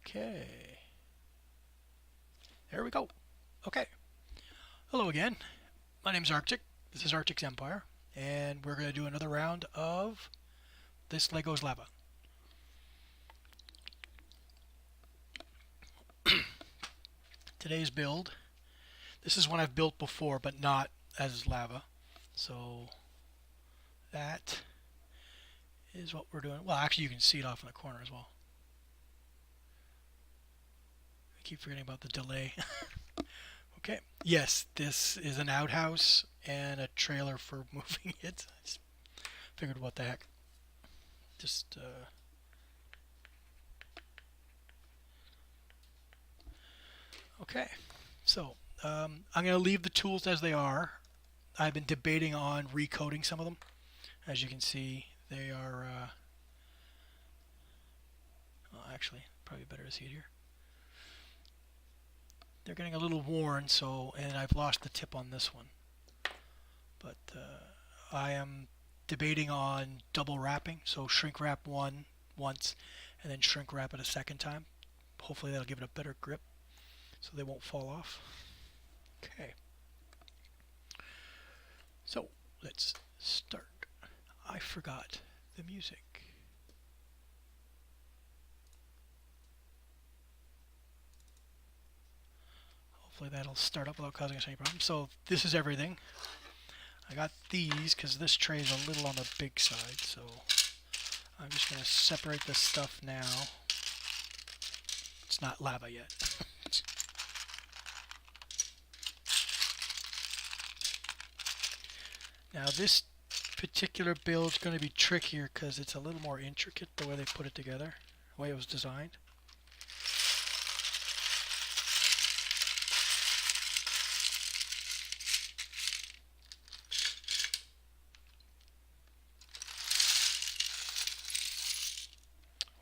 Okay. There we go. Okay. Hello again. My name's Arctic. This is Arctic's Empire. And we're going to do another round of this Lego's Lava. Today's build. This is one I've built before, but not as lava. So that is what we're doing. Well, actually, you can see it off in the corner as well. I keep forgetting about the delay. Okay. Yes, this is an outhouse and a trailer for moving it. I just figured, what the heck. Just, okay. So, I'm going to leave the tools as they are. I've been debating on recoding some of them. As you can see, they are, well, actually, probably better to see it here. They're getting a little worn, so, and I've lost the tip on this one. But I am debating on double wrapping, so shrink wrap one once and then shrink wrap it a second time. Hopefully that'll give it a better grip so they won't fall off. Okay. So let's start. I forgot the music. Hopefully that'll start up without causing us any problems. So this is everything. I got these because this tray is a little on the big side, so I'm just going to separate this stuff now. It's not lava yet. Now this particular build is going to be trickier because it's a little more intricate the way they put it together, the way it was designed.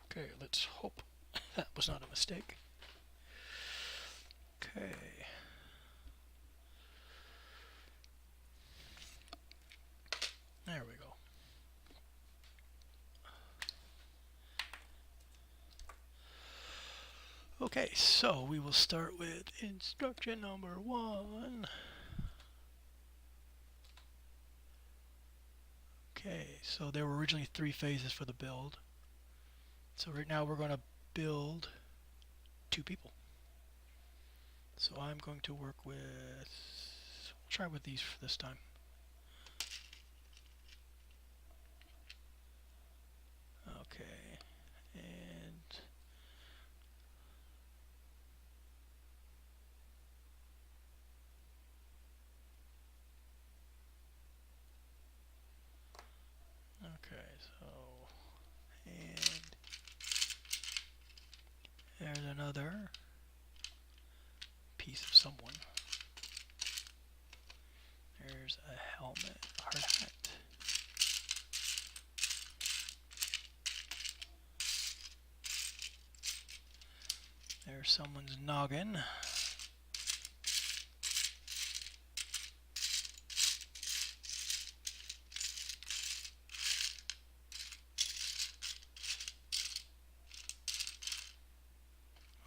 Okay, let's hope that was not a mistake. Okay. There we go. Okay, so we will start with instruction number 1. Okay, so there were originally 3 phases for the build. So right now we're going to build 2 people. So I'm going to work with, we'll try with these for this time. Okay, and okay, so, and there's another piece of someone. There's a helmet, hard hat. There's someone's noggin.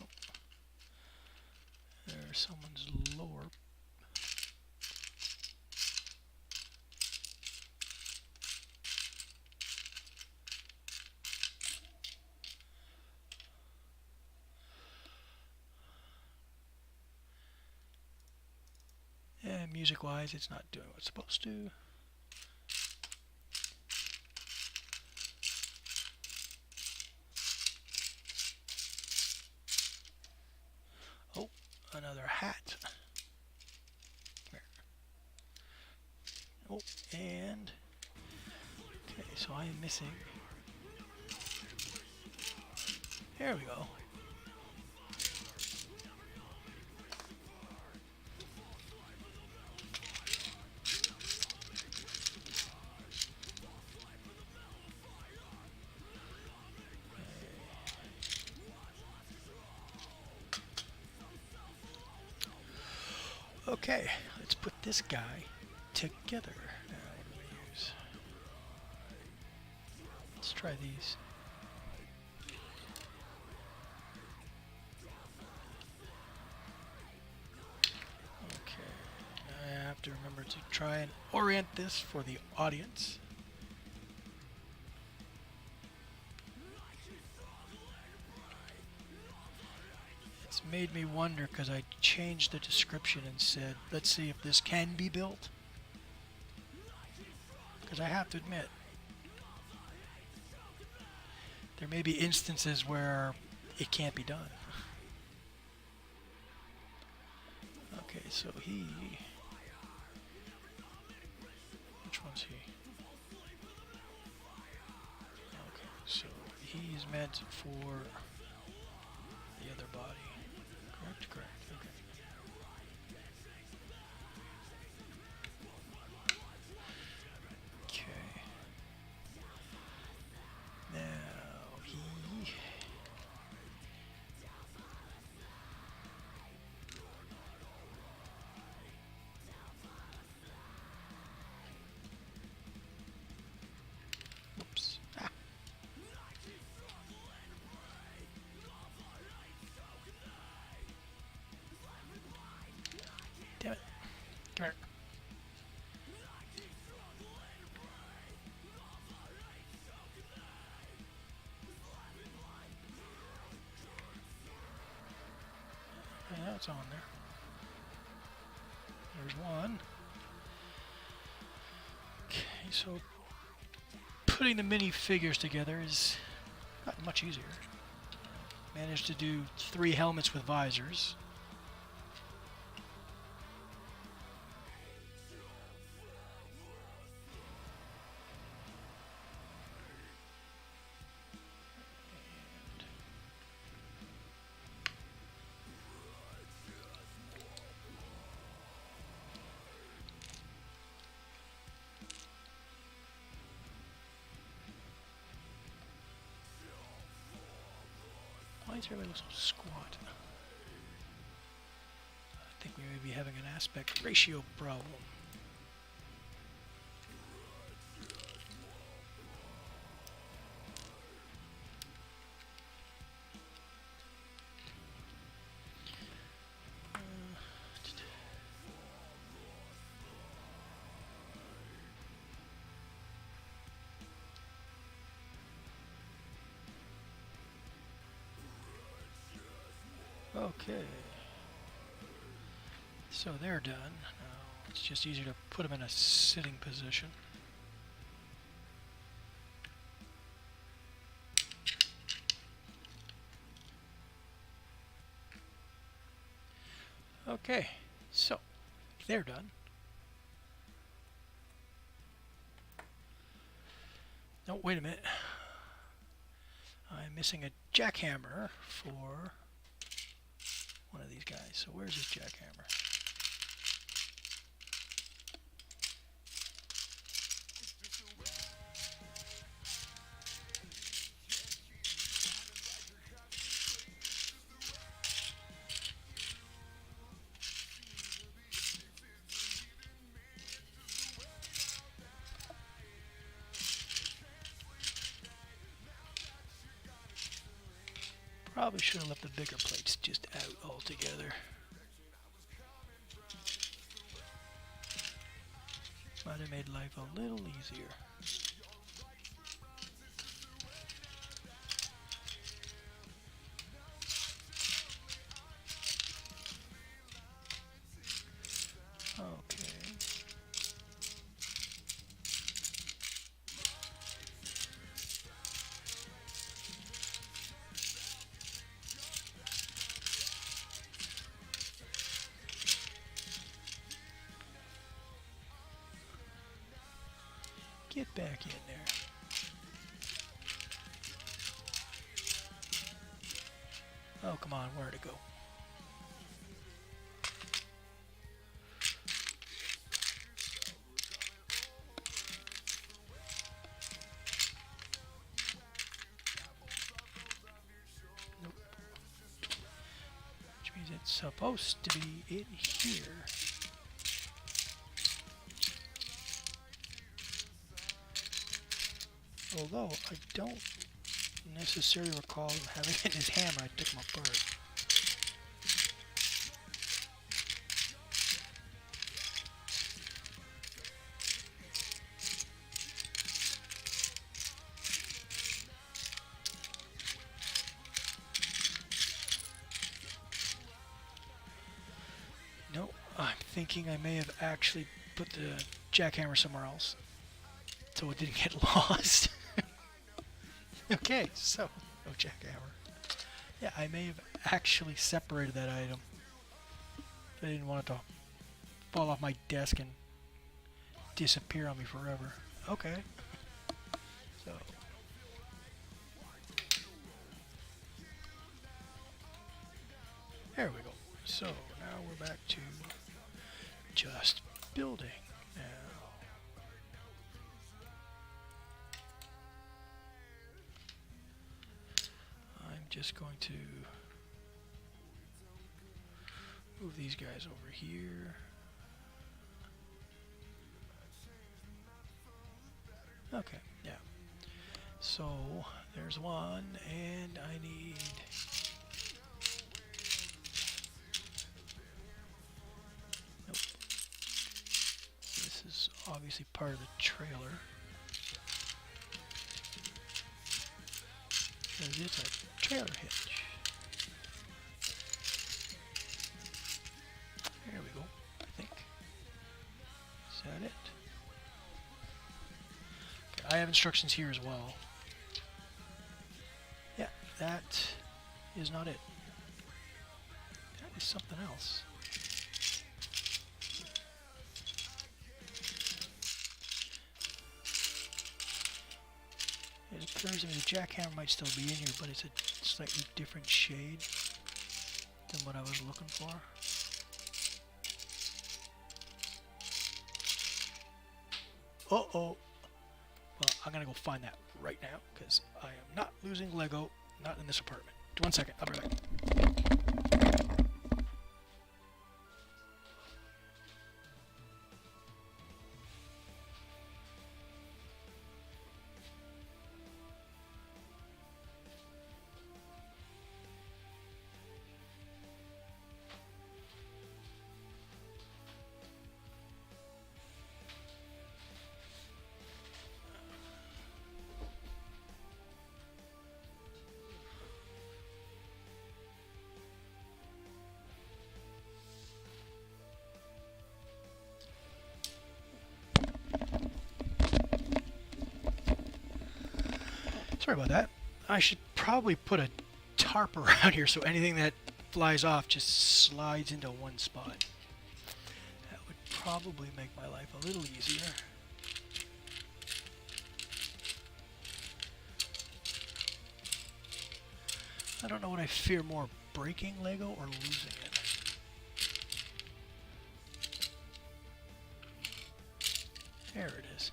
Oh. There's someone's lower. And music-wise, it's not doing what it's supposed to. Oh, another hat. Here. Oh, and okay, so I am missing. There we go. Okay, let's put this guy together. Now, what do we use? Let's try these. try and orient this for the audience. It's made me wonder because I changed the description and said, let's see if this can be built. Because I have to admit, there may be instances where it can't be done. Okay, so which one's he? Okay, so he's meant for the other body. Correct, correct, okay. Okay. Now he... Oops. Ah. Damn it. Come here. Yeah, it's on there. There's one. Okay, so putting the mini figures together is not much easier. Managed to do 3 helmets with visors. Why is everybody so squat? I think we may be having an aspect ratio problem. Okay, so they're done. Now it's just easier to put them in a sitting position. Okay, so they're done. No, wait a minute. I'm missing a jackhammer for one of these guys. So where's this jackhammer? Probably should have left the bigger plates just out altogether. Might have made life a little easier. Okay. Get back in there. Oh, come on, where'd it go? Nope. Which means it's supposed to be in here. Although I don't necessarily recall having it in his hammer, I took him apart. thinking I may have actually put the jackhammer somewhere else so it didn't get lost. Okay, so no jackhammer. Yeah, I may have actually separated that item. I didn't want it to fall off my desk and disappear on me forever. Okay. So there we go. So now we're back to just building now. I'm just going to move these guys over here. Okay, yeah. So there's one, and I need nope. This is obviously part of the trailer. Because it's a trailer hitch. There we go, I think. Is that it? Okay, I have instructions here as well. Yeah, that is not it. That is something else. It occurs to me the jackhammer might still be in here, but it's a slightly different shade than what I was looking for. Uh-oh. Well, I'm gonna go find that right now, because I am not losing Lego, not in this apartment. 1 second, I'll be right back. Sorry about that. I should probably put a tarp around here so anything that flies off just slides into one spot. That would probably make my life a little easier. I don't know what I fear more, breaking Lego or losing it. There it is.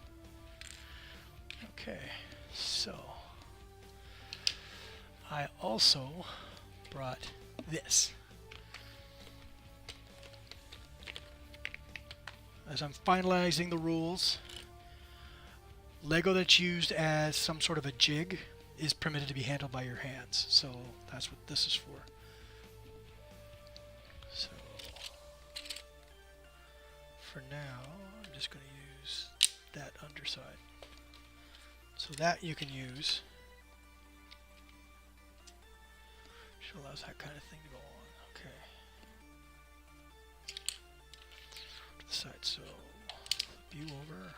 Okay, so I also brought this. As I'm finalizing the rules, Lego that's used as some sort of a jig is permitted to be handled by your hands. So that's what this is for. So for now, I'm just going to use that underside. So that you can use. Which allows that kind of thing to go on. Okay. To the side, so flip you over.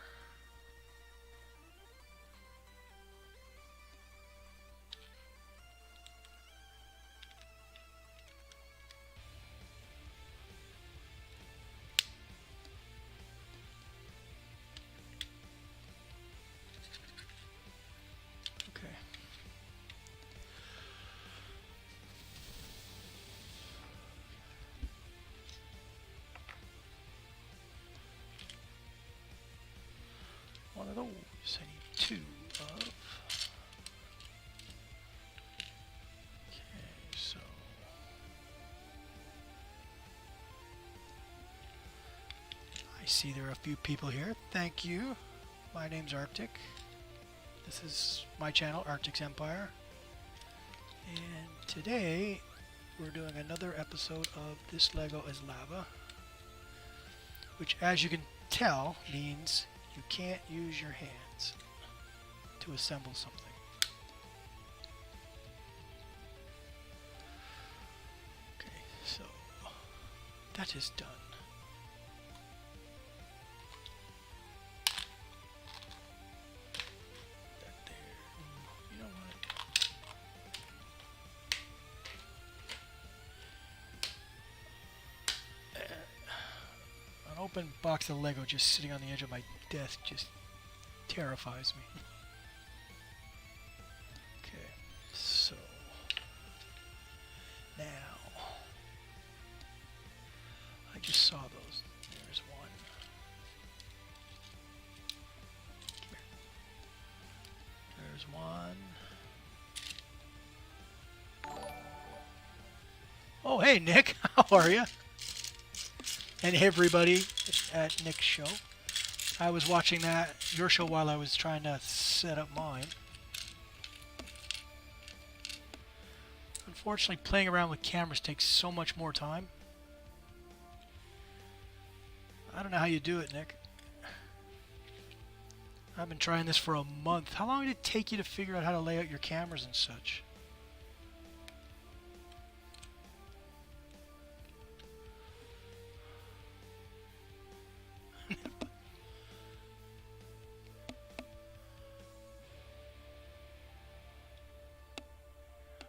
One of those. I need two of. Okay, so I see there are a few people here. Thank you. My name's Arctic. This is my channel, Arctic's Empire. And today we're doing another episode of This Lego is Lava, which, as you can tell, means you can't use your hands to assemble something. Okay, so that is done. open box of Lego just sitting on the edge of my desk just terrifies me. Okay, so now I just saw those. There's one. Come here. There's one. Oh, hey, Nick. How are you? And hey, everybody at Nick's show. I was watching your show while I was trying to set up mine. Unfortunately, playing around with cameras takes so much more time. I don't know how you do it, Nick. I've been trying this for a month. How long did it take you to figure out how to lay out your cameras and such?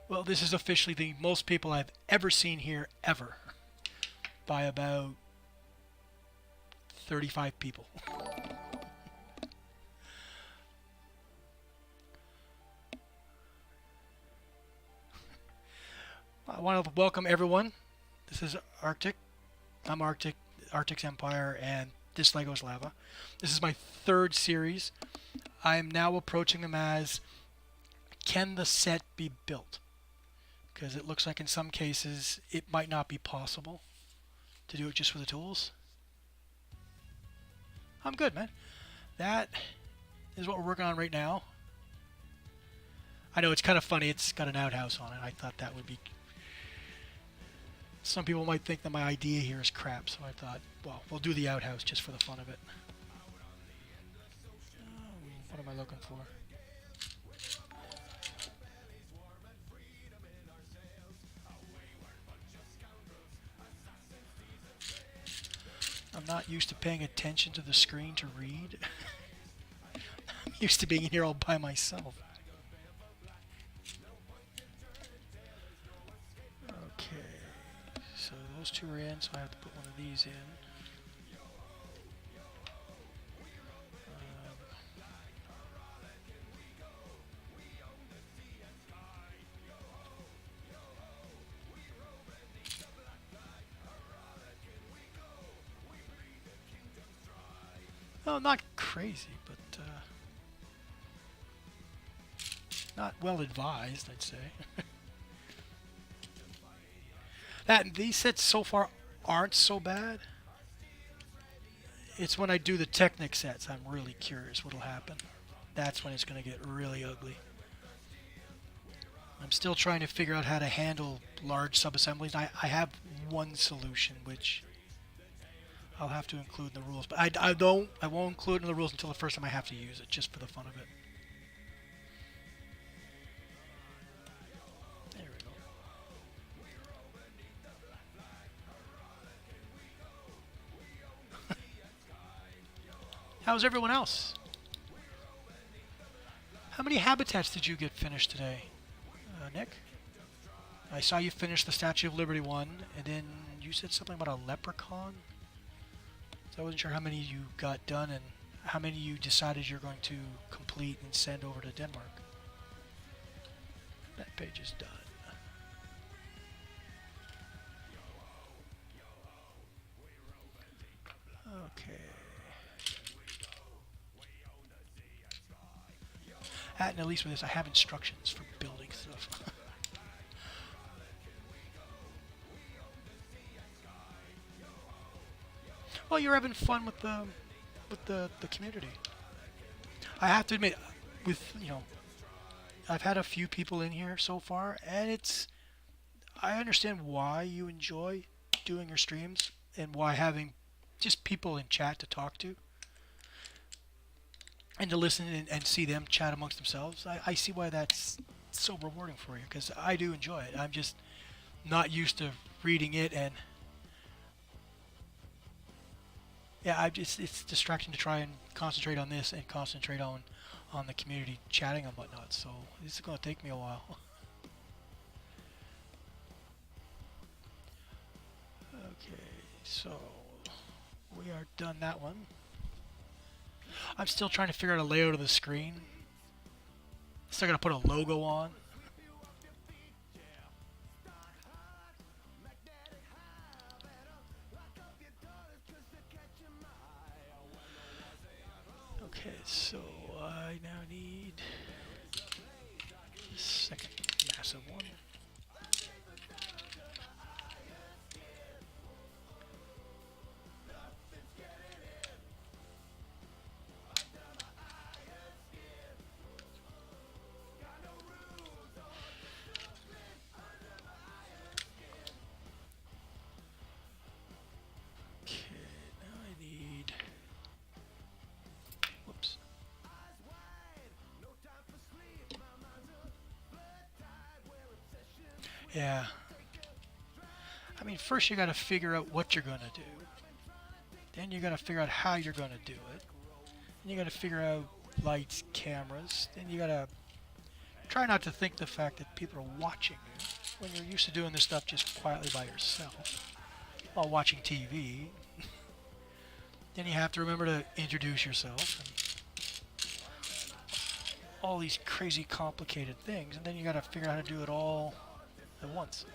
Well, this is officially the most people I've ever seen here, ever. By about 35 people. I want to welcome everyone. This is Arctic. I'm Arctic, Arctic's Empire, and this Lego's Lava. This is my third series. I am now approaching them as, can the set be built? Because it looks like in some cases it might not be possible to do it just with the tools. I'm good, man. That is what we're working on right now. I know it's kind of funny. It's got an outhouse on it. I thought that would be... Some people might think that my idea here is crap, so I thought, well, we'll do the outhouse just for the fun of it. What am I looking for? I'm not used to paying attention to the screen to read. I'm used to being here all by myself. Okay, so those two are in, so I have to put one of these in. No, not crazy, but not well advised, I'd say. These sets so far aren't so bad. It's when I do the Technic sets I'm really curious what'll happen. That's when it's going to get really ugly. I'm still trying to figure out how to handle large sub-assemblies. I have one solution, which I'll have to include in the rules, but I won't include it in the rules until the first time I have to use it, just for the fun of it. There we go. How's everyone else? How many habitats did you get finished today, Nick? I saw you finish the Statue of Liberty one, and then you said something about a leprechaun. So I wasn't sure how many you got done and how many you decided you're going to complete and send over to Denmark. That page is done. Okay. And at least with this, I have instructions for building stuff. Well, you're having fun with the community. I have to admit, I've had a few people in here so far, and I understand why you enjoy doing your streams and why having just people in chat to talk to and to listen and see them chat amongst themselves. I see why that's so rewarding for you, because I do enjoy it. I'm just not used to reading it, and yeah, it's distracting to try and concentrate on this and concentrate on the community chatting and whatnot. So this is going to take me a while. Okay, so we are done that one. I'm still trying to figure out a layout of the screen. Still gotta put a logo on. Okay, so I now need the second massive one. Okay, now I need. Whoops. Yeah. I mean, first you gotta figure out what you're gonna do. Then you gotta figure out how you're gonna do it. Then you gotta figure out lights, cameras. Then you gotta try not to think the fact that people are watching you when you're used to doing this stuff just quietly by yourself while watching TV. Then you have to remember to introduce yourself and all these crazy complicated things, and then you gotta figure out how to do it all at once.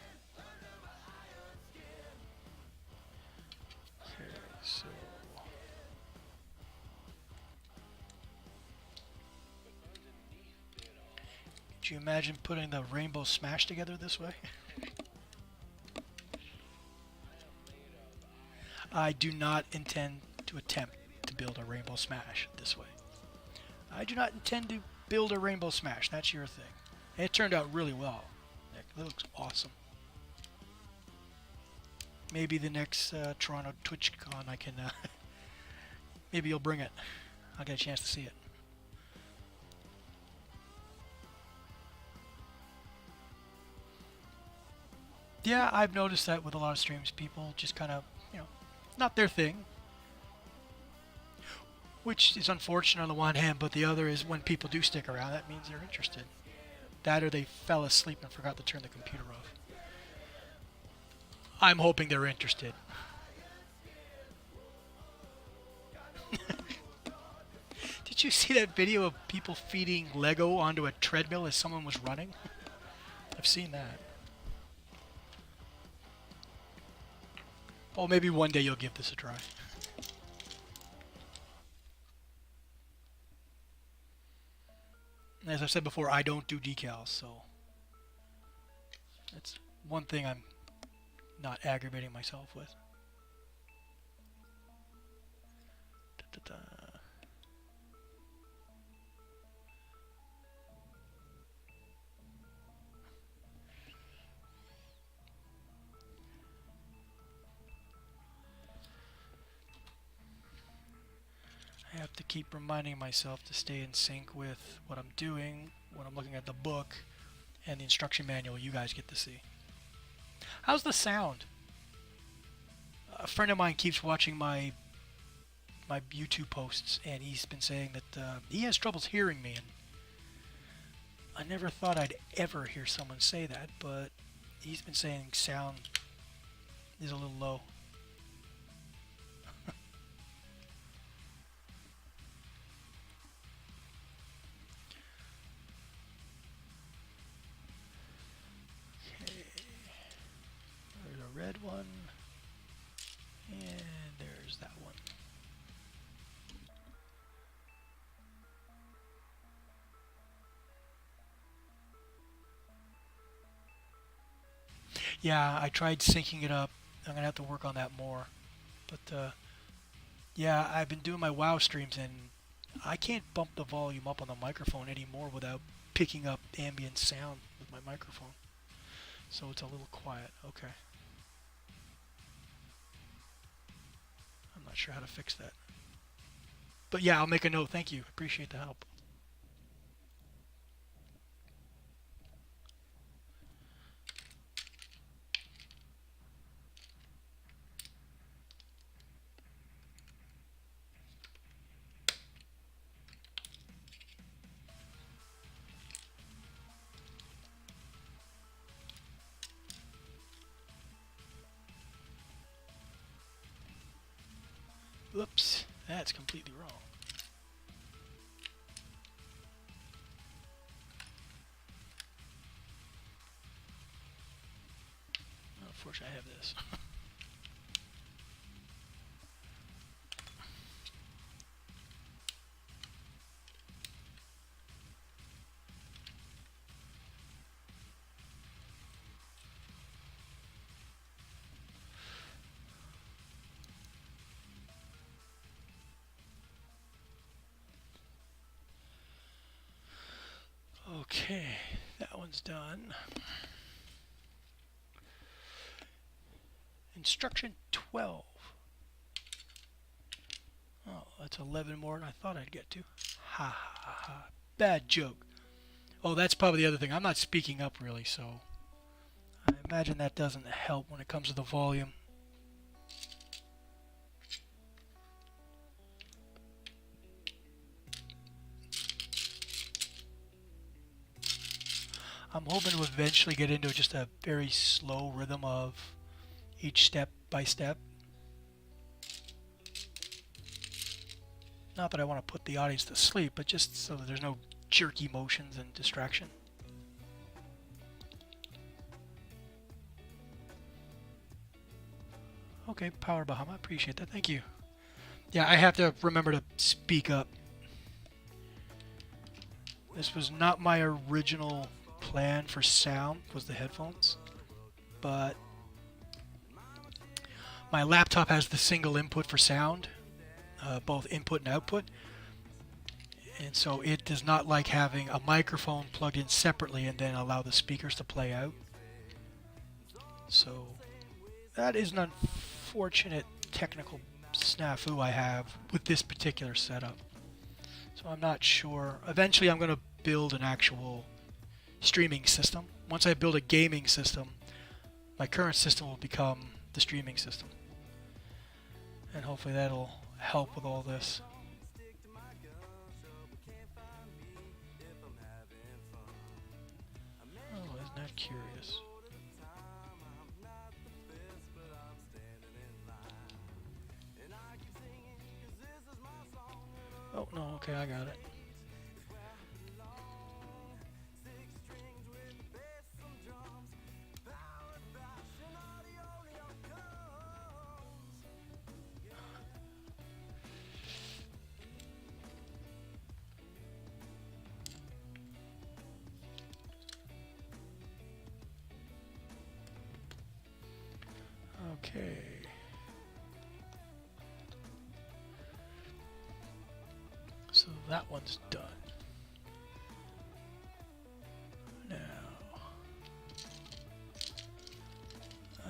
Okay, so could you imagine putting the Rainbow Smash together this way? I do not intend to attempt to build a Rainbow Smash this way. I do not intend to build a Rainbow Smash. That's your thing. It turned out really well. It looks awesome. Maybe the next Toronto TwitchCon I can... maybe you'll bring it. I'll get a chance to see it. Yeah, I've noticed that with a lot of streams, people just kind of, not their thing. Which is unfortunate on the one hand, but the other is when people do stick around, that means they're interested. That or they fell asleep and forgot to turn the computer off. I'm hoping they're interested. Did you see that video of people feeding Lego onto a treadmill as someone was running? I've seen that. Oh, maybe one day you'll give this a try. As I've said before, I don't do decals, so that's one thing I'm not aggravating myself with. Da-da-da. I have to keep reminding myself to stay in sync with what I'm doing when I'm looking at the book and the instruction manual you guys get to see. How's the sound? A friend of mine keeps watching my YouTube posts, and he's been saying that he has troubles hearing me, and I never thought I'd ever hear someone say that, but he's been saying sound is a little low. There's a red one, and there's that one. Yeah, I tried syncing it up. I'm gonna have to work on that more. But yeah, I've been doing my WoW streams, and I can't bump the volume up on the microphone anymore without picking up ambient sound with my microphone. So it's a little quiet. Okay. I'm not sure how to fix that. But yeah, I'll make a note. Thank you. Appreciate the help. that's completely wrong. Unfortunately, I have this. Okay, that one's done. Instruction 12. Oh, that's 11 more than I thought I'd get to. Ha ha ha. Bad joke. Oh, that's probably the other thing. I'm not speaking up really, so I imagine that doesn't help when it comes to the volume. I'm hoping to eventually get into just a very slow rhythm of each step by step. Not that I want to put the audience to sleep, but just so that there's no jerky motions and distraction. Okay, Power Bahama, appreciate that. Thank you. Yeah, I have to remember to speak up. This was not my original plan for sound, was the headphones, but my laptop has the single input for sound, both input and output, and so it does not like having a microphone plugged in separately and then allow the speakers to play out. So that is an unfortunate technical snafu I have with this particular setup. So I'm not sure. Eventually I'm going to build an actual streaming system. Once I build a gaming system, my current system will become the streaming system. And hopefully that'll help with all this. Oh, isn't that curious? Oh, no, okay, I got it. Okay. So that one's done. Now,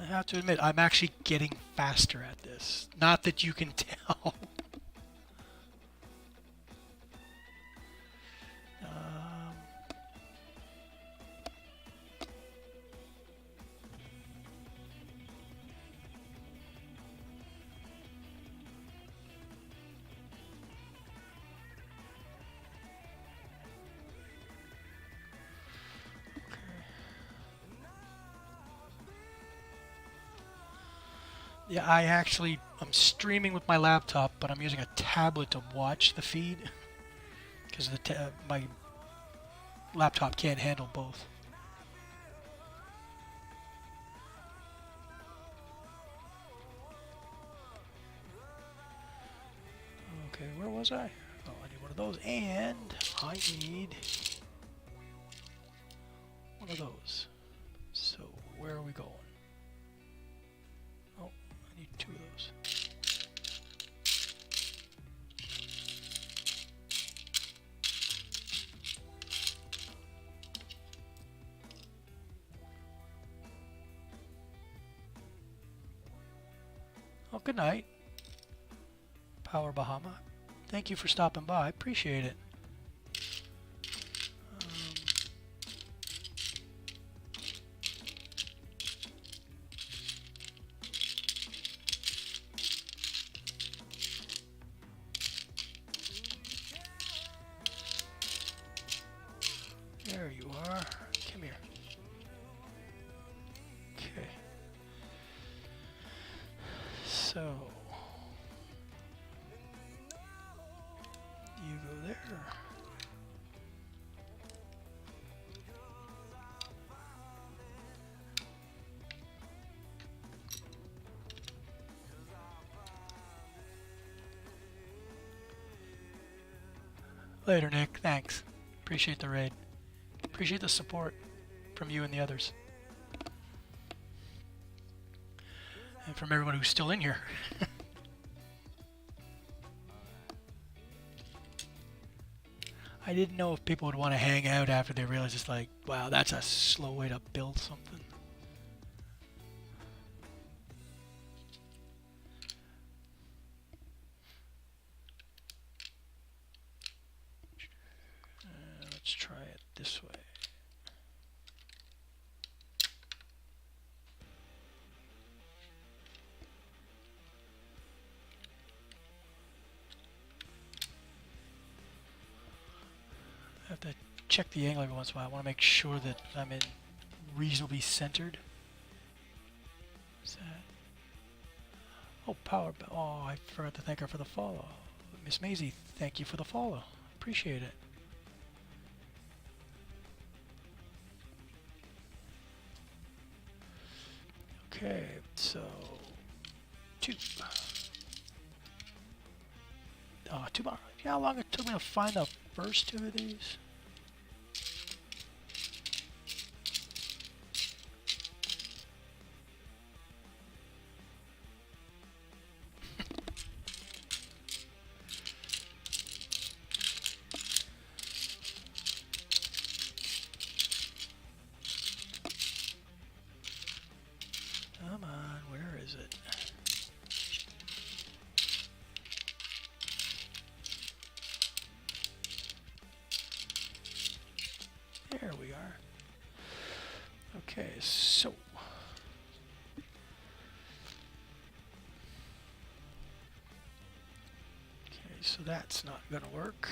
I have to admit, I'm actually getting faster at this. Not that you can tell. Yeah, I'm streaming with my laptop, but I'm using a tablet to watch the feed because my laptop can't handle both. Okay, where was I? Oh, I need one of those, and I need one of those. So, where are we going? Oh, I need two of those. Oh, good night, Power Bahama. Thank you for stopping by. Appreciate it. There you are. Come here. Okay. So, Later, Nick. Thanks. Appreciate the raid. Appreciate the support from you and the others. And from everyone who's still in here. I didn't know if people would want to hang out after they realize it's like, wow, that's a slow way to build something. Let's try it this way. I have to check the angle every once in a while. I want to make sure that I'm in reasonably centered. What's that? Oh, power. Oh, I forgot to thank her for the follow. Miss Maisie, thank you for the follow. Appreciate it. Okay, so 2. Oh, 2 more. You know how long it took me to find the first 2 of these? Come on, where is it? There we are. Okay, so that's not gonna work.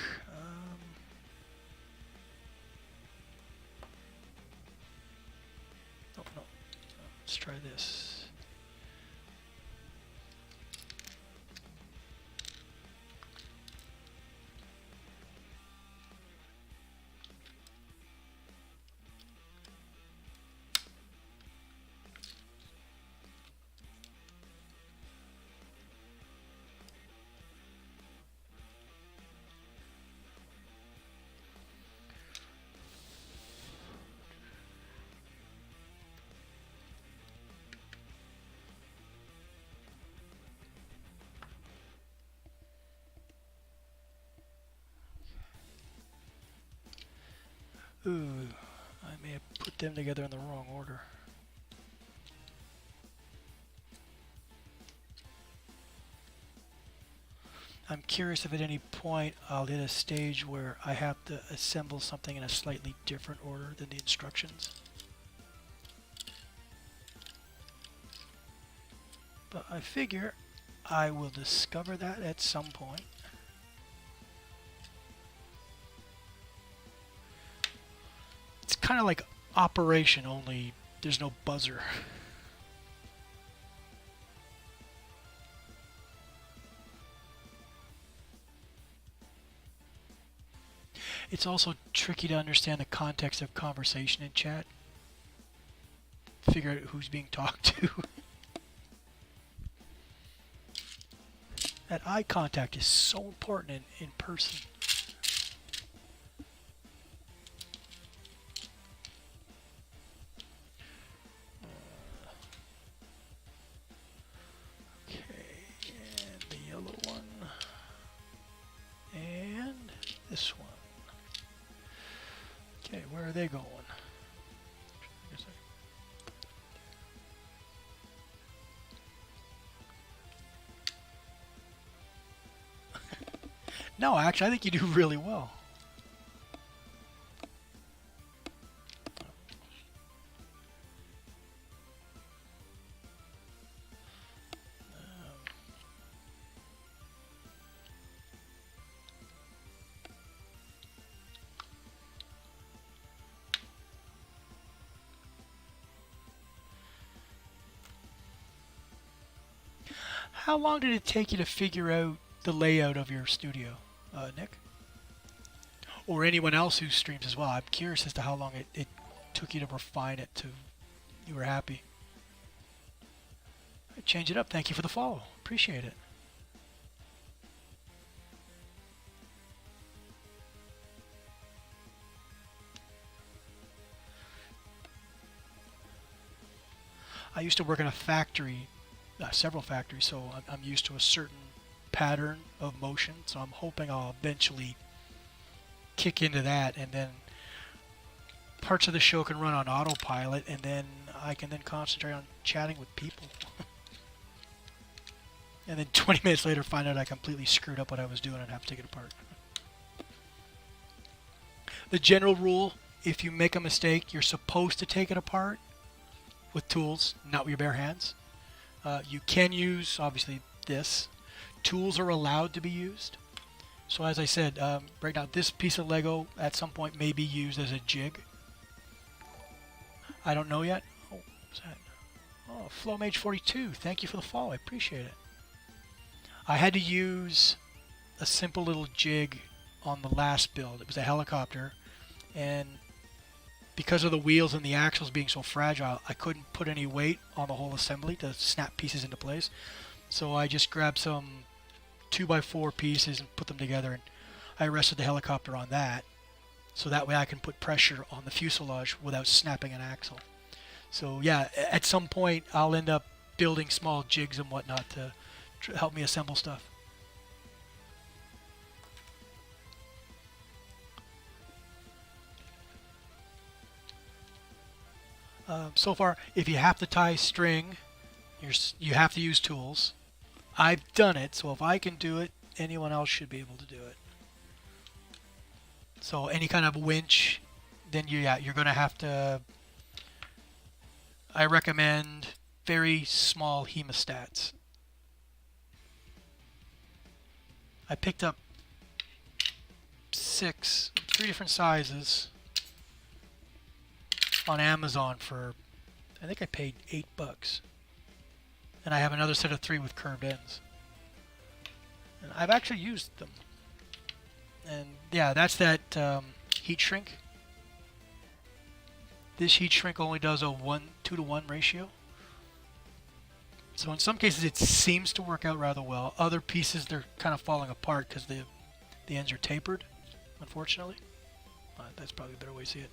Oh no, let's try this. Ooh, I may have put them together in the wrong order. I'm curious if at any point I'll hit a stage where I have to assemble something in a slightly different order than the instructions. But I figure I will discover that at some point. It's kind of like Operation, only there's no buzzer. It's also tricky to understand the context of conversation in chat. Figure out who's being talked to. That eye contact is so important in person. This one. Okay, where are they going? No, actually, I think you do really well. How long did it take you to figure out the layout of your studio, Nick? Or anyone else who streams as well? I'm curious as to how long it took you to refine it to you were happy. Change it up. Thank you for the follow. Appreciate it. I used to work in a factory, several factories, so I'm used to a certain pattern of motion. So I'm hoping I'll eventually kick into that, and then parts of the show can run on autopilot, and then I can then concentrate on chatting with people. And then 20 minutes later find out I completely screwed up what I was doing and have to take it apart. The general rule, if you make a mistake, you're supposed to take it apart with tools, not with your bare hands. You can use, obviously, this. Tools are allowed to be used. So as I said, right now this piece of Lego at some point may be used as a jig. I don't know yet. Oh, what's that? Oh, FlowMage 42. Thank you for the follow. I appreciate it. I had to use a simple little jig on the last build. It was a helicopter, and because of the wheels and the axles being so fragile, I couldn't put any weight on the whole assembly to snap pieces into place. So I just grabbed some 2x4 pieces and put them together, and I rested the helicopter on that, so that way I can put pressure on the fuselage without snapping an axle. So yeah, at some point I'll end up building small jigs and whatnot to help me assemble stuff. So far, if you have to tie string, you have to use tools. I've done it, so if I can do it, anyone else should be able to do it. So any kind of winch, then you're going to have to. I recommend very small hemostats. I picked up 3 different sizes on Amazon for, I think I paid $8. And I have another set of 3 with curved ends. And I've actually used them. And yeah, that's that heat shrink. This heat shrink only does a 2-to-1 ratio. So in some cases it seems to work out rather well. Other pieces, they're kind of falling apart because the ends are tapered, unfortunately. That's probably a better way to see it.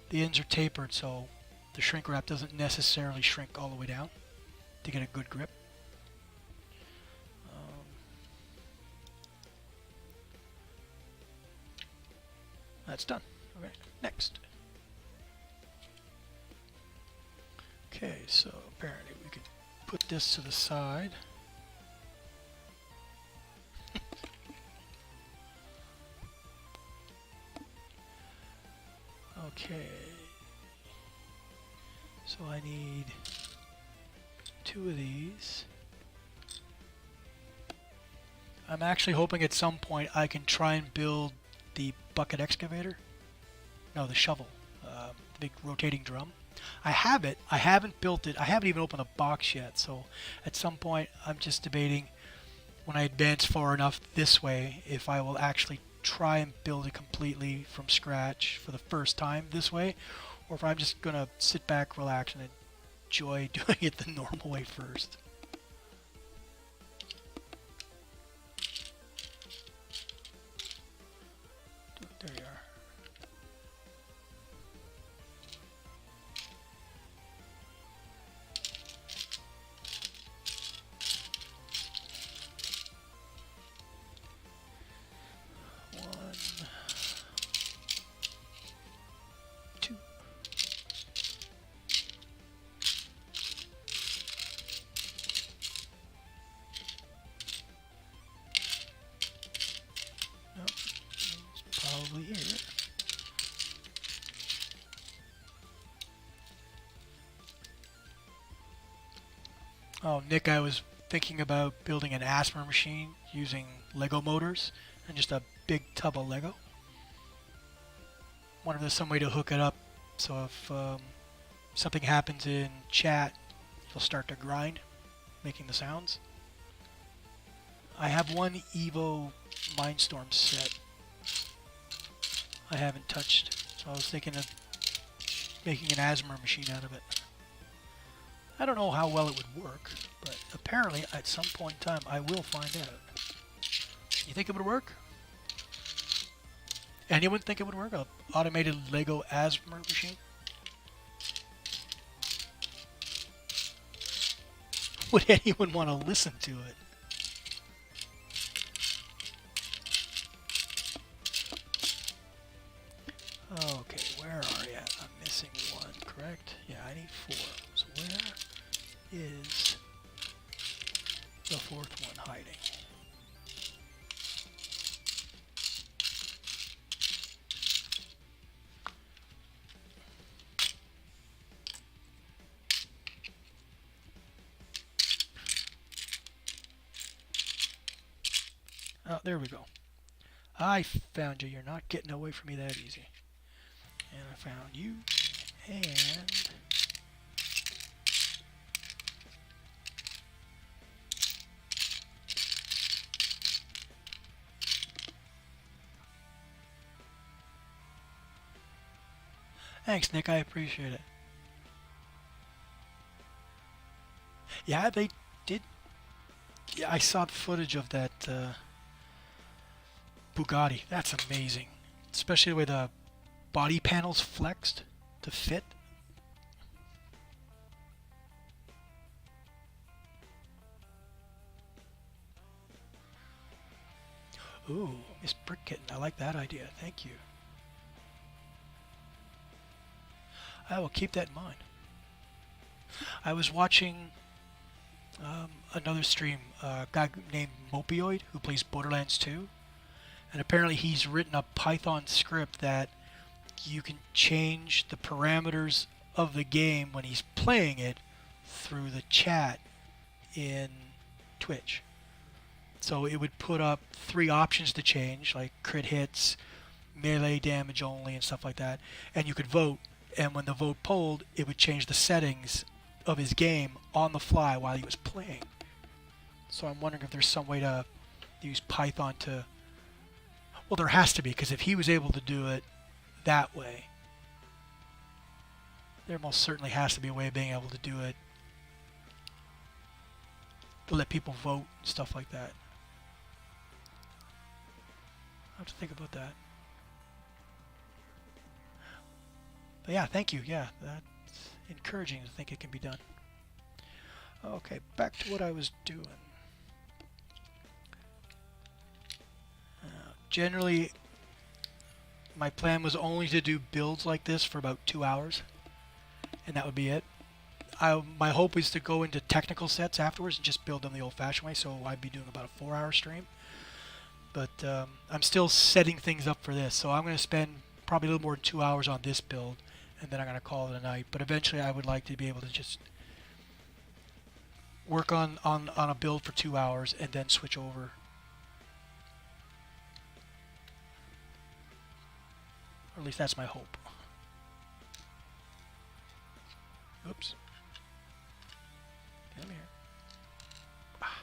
The ends are tapered, so the shrink wrap doesn't necessarily shrink all the way down to get a good grip. That's done. Okay, next. Okay, so apparently we can put this to the side. Okay. So I need 2 of these. I'm actually hoping at some point I can try and build the bucket excavator. No, the shovel. The big rotating drum. I have it. I haven't built it. I haven't even opened the box yet. So at some point I'm just debating when I advance far enough this way if I will actually try and build it completely from scratch for the first time this way, or if I'm just going to sit back, relax, and enjoy doing it the normal way first. There you are. Probably here. Oh, Nick, I was thinking about building an asthma machine using Lego motors and just a big tub of Lego. Wonder if there's some way to hook it up so if something happens in chat, it'll start to grind, making the sounds. I have one Evo Mindstorm set I haven't touched, so I was thinking of making an asthma machine out of it. I don't know how well it would work, but apparently at some point in time I will find out. You think it would work? Anyone think it would work? An automated Lego asthma machine? would anyone want to listen to it? Okay, where are you? I'm missing one, correct? Yeah, I need 4. So where is the 4th one hiding? Oh, there we go. I found you. You're not getting away from me that easy. And I found you. And thanks, Nick. I appreciate it. Yeah, they did. Yeah, I saw the footage of that Bugatti. That's amazing. Especially the way the body panels flexed to fit. Ooh, Miss Brick Kitten. I like that idea. Thank you. I will keep that in mind. I was watching another stream, a guy named Mopioid who plays Borderlands 2, and apparently he's written a Python script that you can change the parameters of the game when he's playing it through the chat in Twitch. So it would put up 3 options to change, like crit hits, melee damage only, and stuff like that, and you could vote, and when the vote polled, it would change the settings of his game on the fly while he was playing. So I'm wondering if there's some way to use Python to... Well, there has to be, because if he was able to do it that way, there most certainly has to be a way of being able to do it, to let people vote, stuff like that. I have to think about that. But yeah, thank you. Yeah, that's encouraging to think it can be done. Okay, back to what I was doing. Generally, my plan was only to do builds like this for about 2 hours, and that would be it. My hope is to go into technical sets afterwards and just build them the old-fashioned way, so I'd be doing about a 4-hour stream. But I'm still setting things up for this, so I'm going to spend probably a little more than 2 hours on this build, and then I'm going to call it a night. But eventually I would like to be able to just work on a build for 2 hours and then switch over. Or at least that's my hope. Oops. Come here. Ah,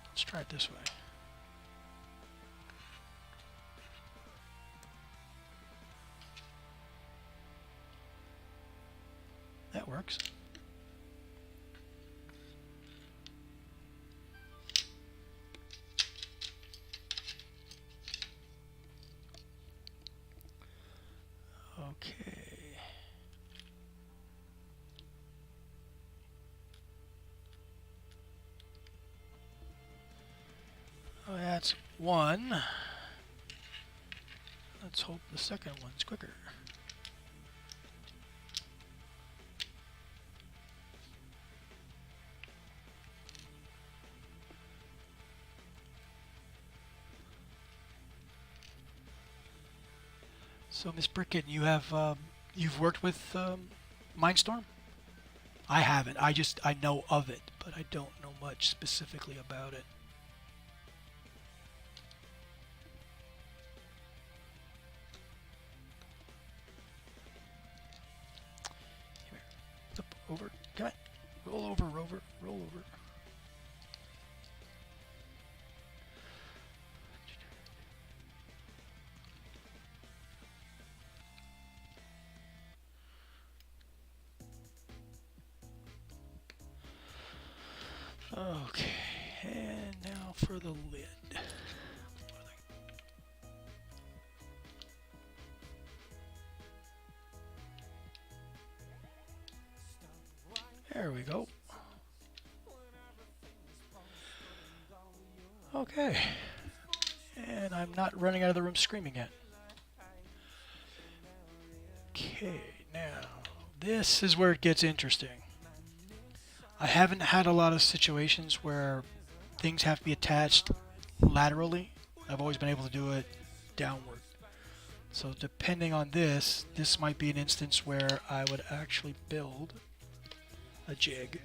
let's try it this way. That works. Okay. Oh, that's one. Let's hope the second one's quicker. So, Miss Brickett, you have you've worked with Mindstorm? I haven't. I know of it, but I don't know much specifically about it. Here, flip over, come on, roll over, Rover, roll over. Okay, and now for the lid. There we go. Okay. And I'm not running out of the room screaming yet. Okay, now this is where it gets interesting. I haven't had a lot of situations where things have to be attached laterally. I've always been able to do it downward. So depending on this, this might be an instance where I would actually build a jig.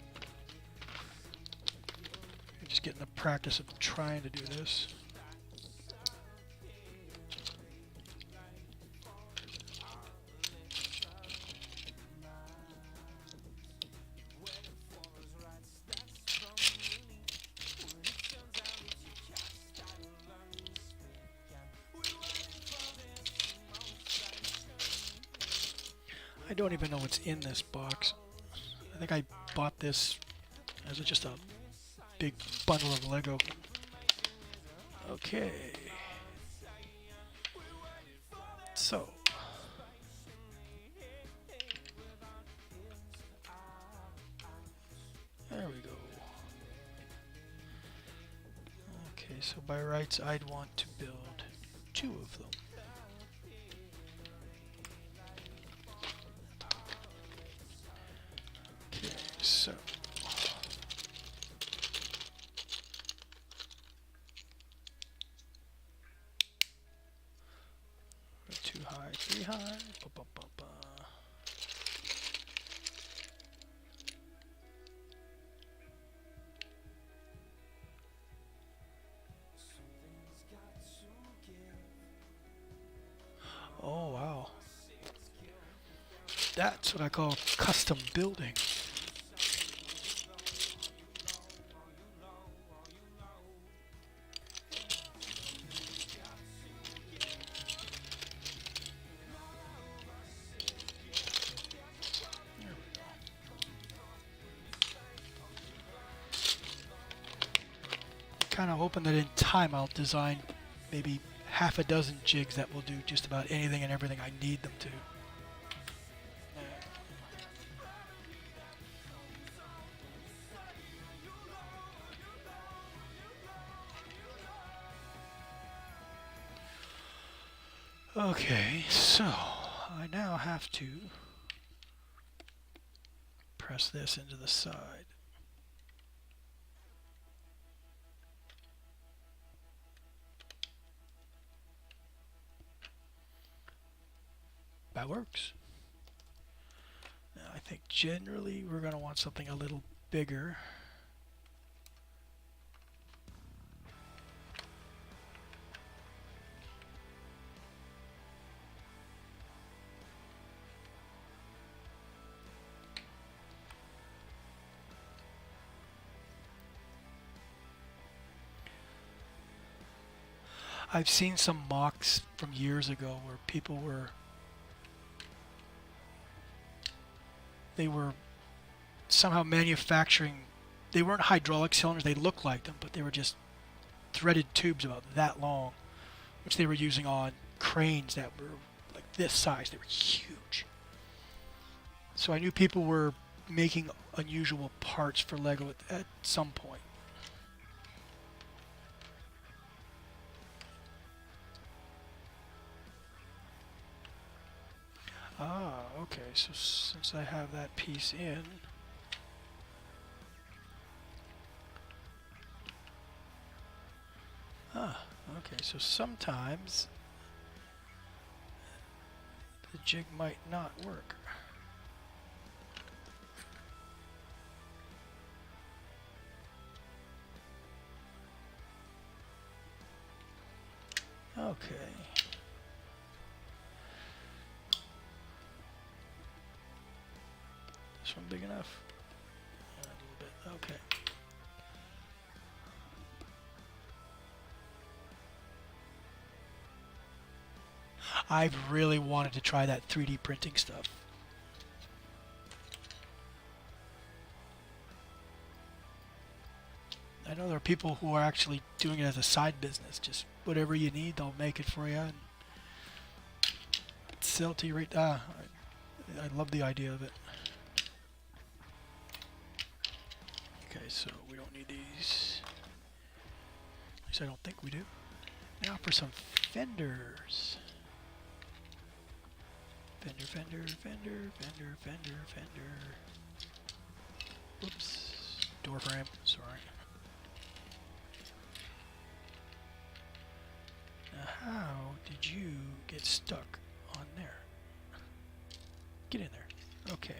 I'm just getting the practice of trying to do this. I don't even know what's in this box. I think I bought this as just a big bundle of Lego. Okay. So. There we go. Okay, so by rights I'd want to build 2 of them. So, too high, 3 high. Ba, ba, ba, ba. Oh wow, that's what I call custom building. Kind of hoping that in time I'll design maybe half a dozen jigs that will do just about anything and everything I need them to. Okay, so I now have to press this into the side. That works. Now I think generally we're going to want something a little bigger. I've seen some mocks from years ago where people were somehow manufacturing, they weren't hydraulic cylinders, they looked like them, but they were just threaded tubes about that long, which they were using on cranes that were like this size. They were huge. So I knew people were making unusual parts for Lego at some point. Ah, okay, so since I have that piece in, okay, so sometimes the jig might not work. Okay. This one big enough? A little bit, okay. I've really wanted to try that 3D printing stuff. I know there are people who are actually doing it as a side business. Just whatever you need, they'll make it for you and sell to you right. I love the idea of it. Okay, so we don't need these. At least I don't think we do. Now for some fenders. Fender, fender, fender, fender, fender, fender. Oops. Door frame, sorry. Now how did you get stuck on there? Get in there. Okay.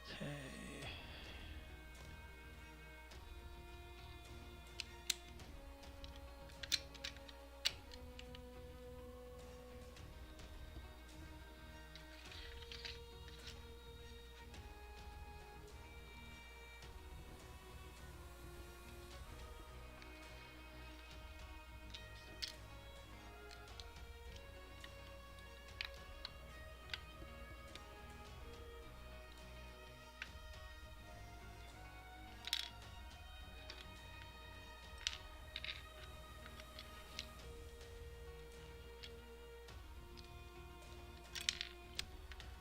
Okay.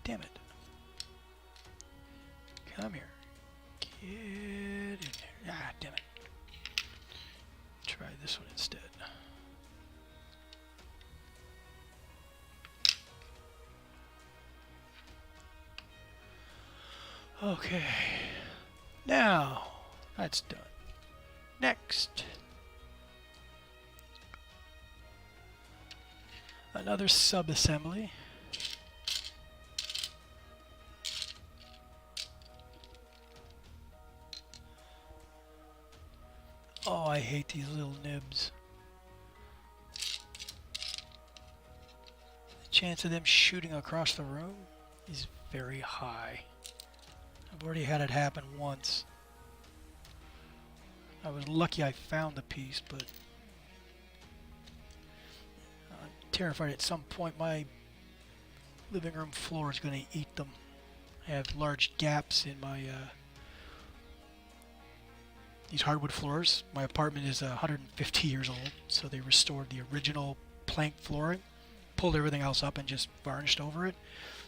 Damn it. Come here. Get in there. Ah, damn it. Try this one instead. Okay. Now, that's done. Next. Another sub-assembly. Oh, I hate these little nibs. The chance of them shooting across the room is very high. I've already had it happen once. I was lucky I found the piece, but I'm terrified at some point my living room floor is going to eat them. I have large gaps in my these hardwood floors. My apartment is 150 years old, so they restored the original plank flooring, pulled everything else up and just varnished over it.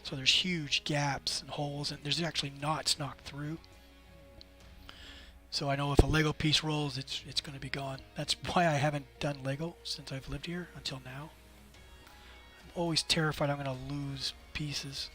So there's huge gaps and holes, and there's actually knots knocked through. So I know if a Lego piece rolls, it's going to be gone. That's why I haven't done Lego since I've lived here until now. I'm always terrified I'm going to lose pieces.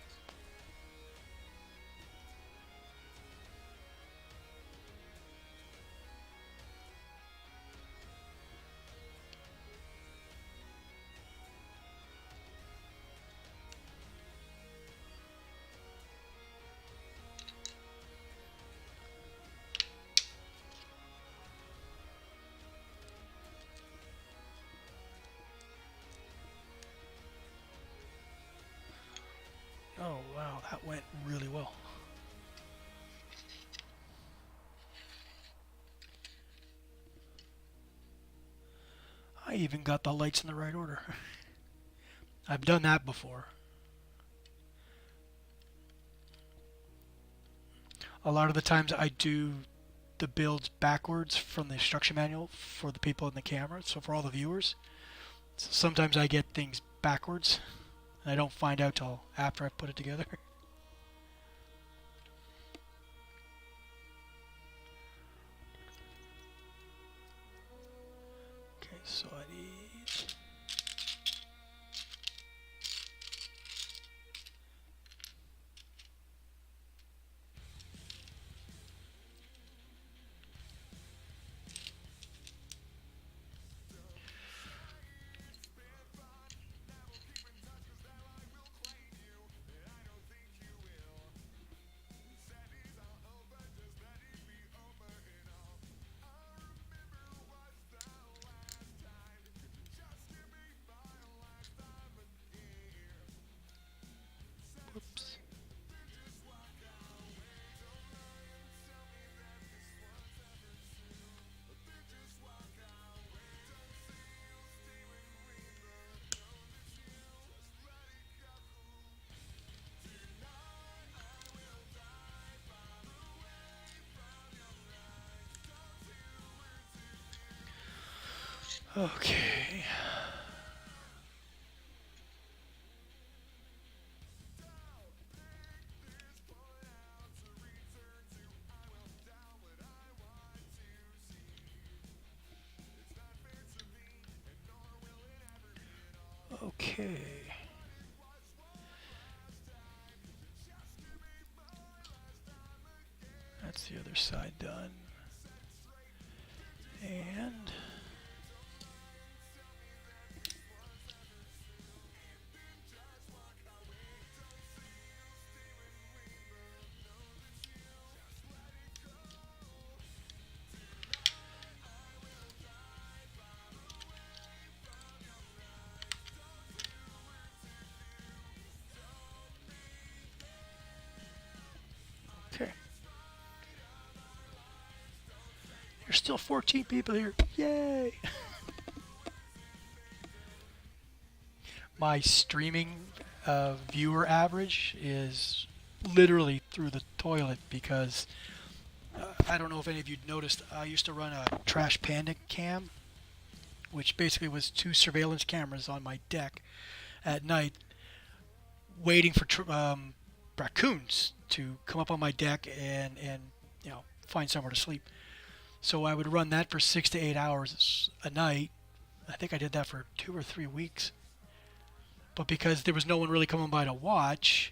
Oh wow, that went really well. I even got the lights in the right order. I've done that before. A lot of the times I do the builds backwards from the instruction manual for the people in the camera, so for all the viewers. So sometimes I get things backwards, and I don't find out till after I've put it together. Okay, so I need... Okay. Okay. That's the other side done. And okay. There's still 14 people here. Yay! My streaming viewer average is literally through the toilet because I don't know if any of you noticed. I used to run a trash panda cam, which basically was two surveillance cameras on my deck at night, waiting for raccoons to come up on my deck and find somewhere to sleep. So I would run that for 6 to 8 hours a night. I think I did that for 2 or 3 weeks. But because there was no one really coming by to watch,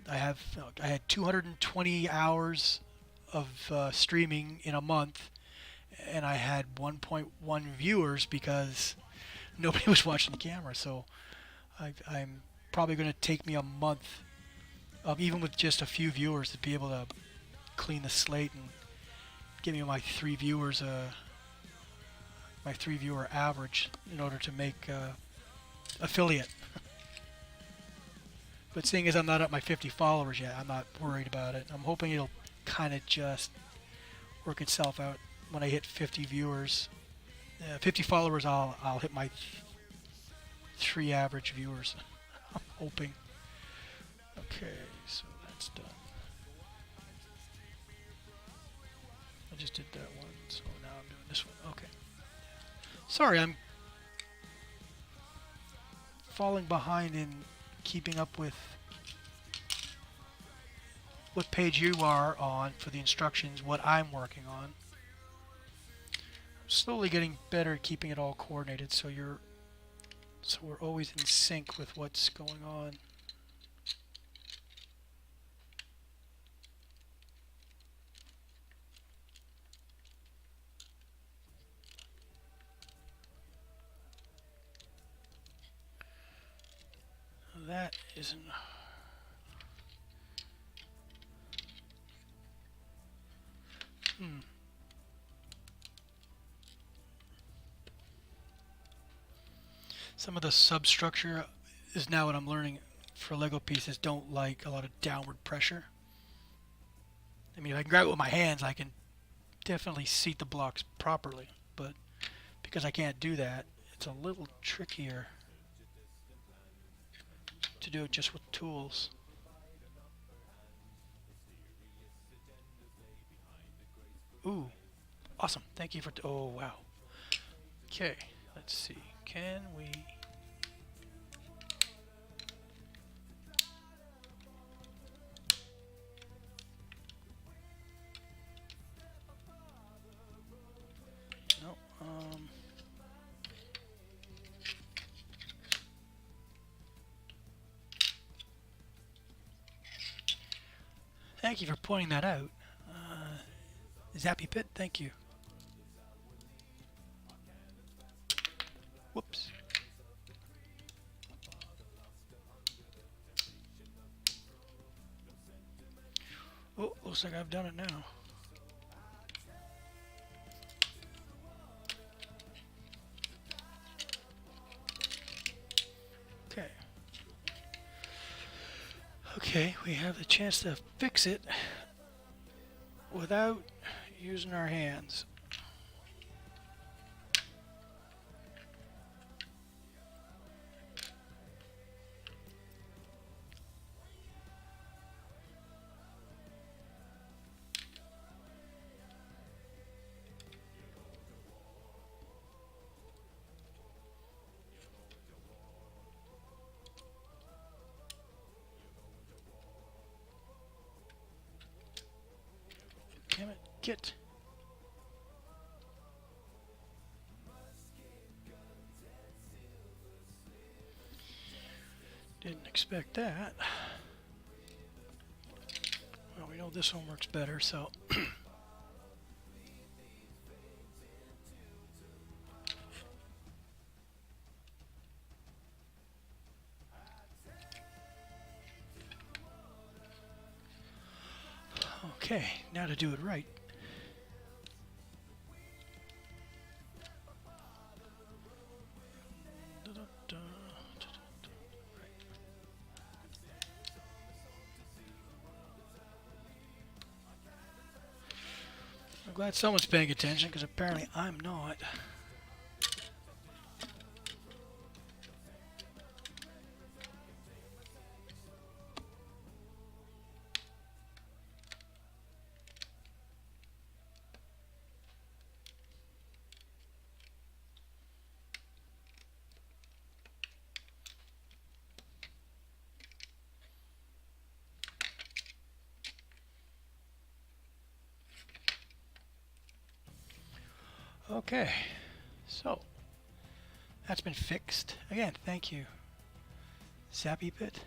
I had 220 hours of streaming in a month, and I had 1.1 viewers because nobody was watching the camera. So I'm probably going to take me a month, even with just a few viewers, to be able to clean the slate and give me my 3 viewer average in order to make affiliate. But seeing as I'm not at my 50 followers yet, I'm not worried about it. I'm hoping it'll kind of just work itself out when I hit 50 viewers. 50 followers, I'll hit my 3 average viewers. I'm hoping. Okay, so that's done. I just did that one, so now I'm doing this one. Okay. Sorry, I'm falling behind in keeping up with what page you are on for the instructions, what I'm working on. I'm slowly getting better at keeping it all coordinated so we're always in sync with what's going on. That isn't. Some of the substructure is now what I'm learning for Lego pieces don't like a lot of downward pressure. I mean, if I can grab it with my hands, I can definitely seat the blocks properly, but because I can't do that, it's a little trickier to do it just with tools. Ooh, awesome. Thank you for... oh, wow. Okay, let's see. Can we... no, thank you for pointing that out. Zappy Pit, thank you. Whoops. Oh, looks like I've done it now. Okay. Okay, we have the chance to fix it without using our hands. Get. Didn't expect that. Well, we know this one works better, so. Okay, now to do it right. I'm glad someone's paying attention, because apparently I'm not. Okay, so that's been fixed. Again, thank you, Zappy Pit.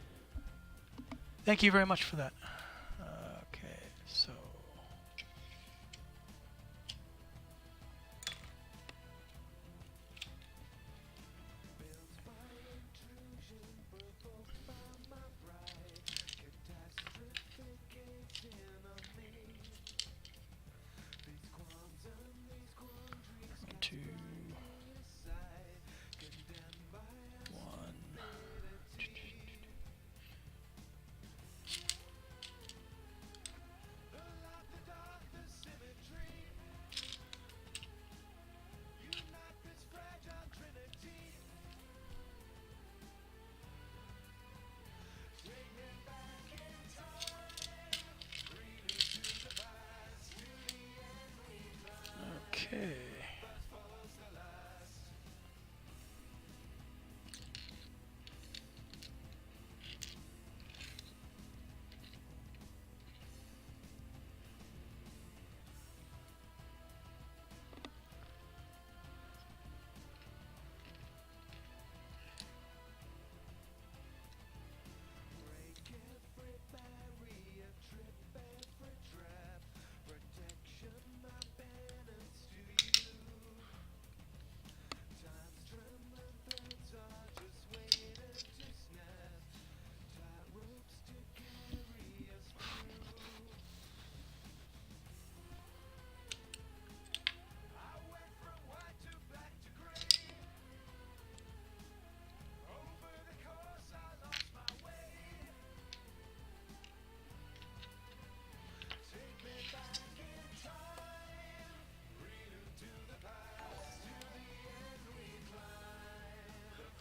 Thank you very much for that. Okay, so two, one. Okay.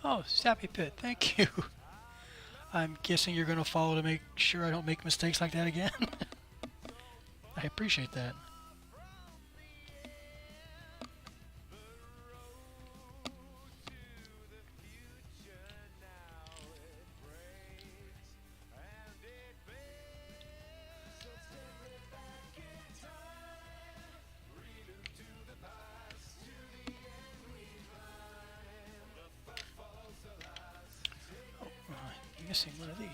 Oh, Sappy Pit, thank you. I'm guessing you're going to follow to make sure I don't make mistakes like that again. I appreciate that. I'm missing one of these.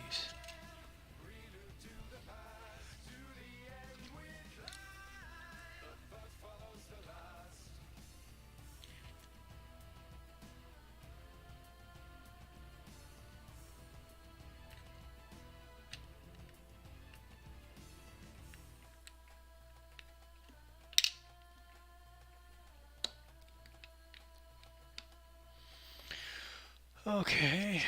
Okay.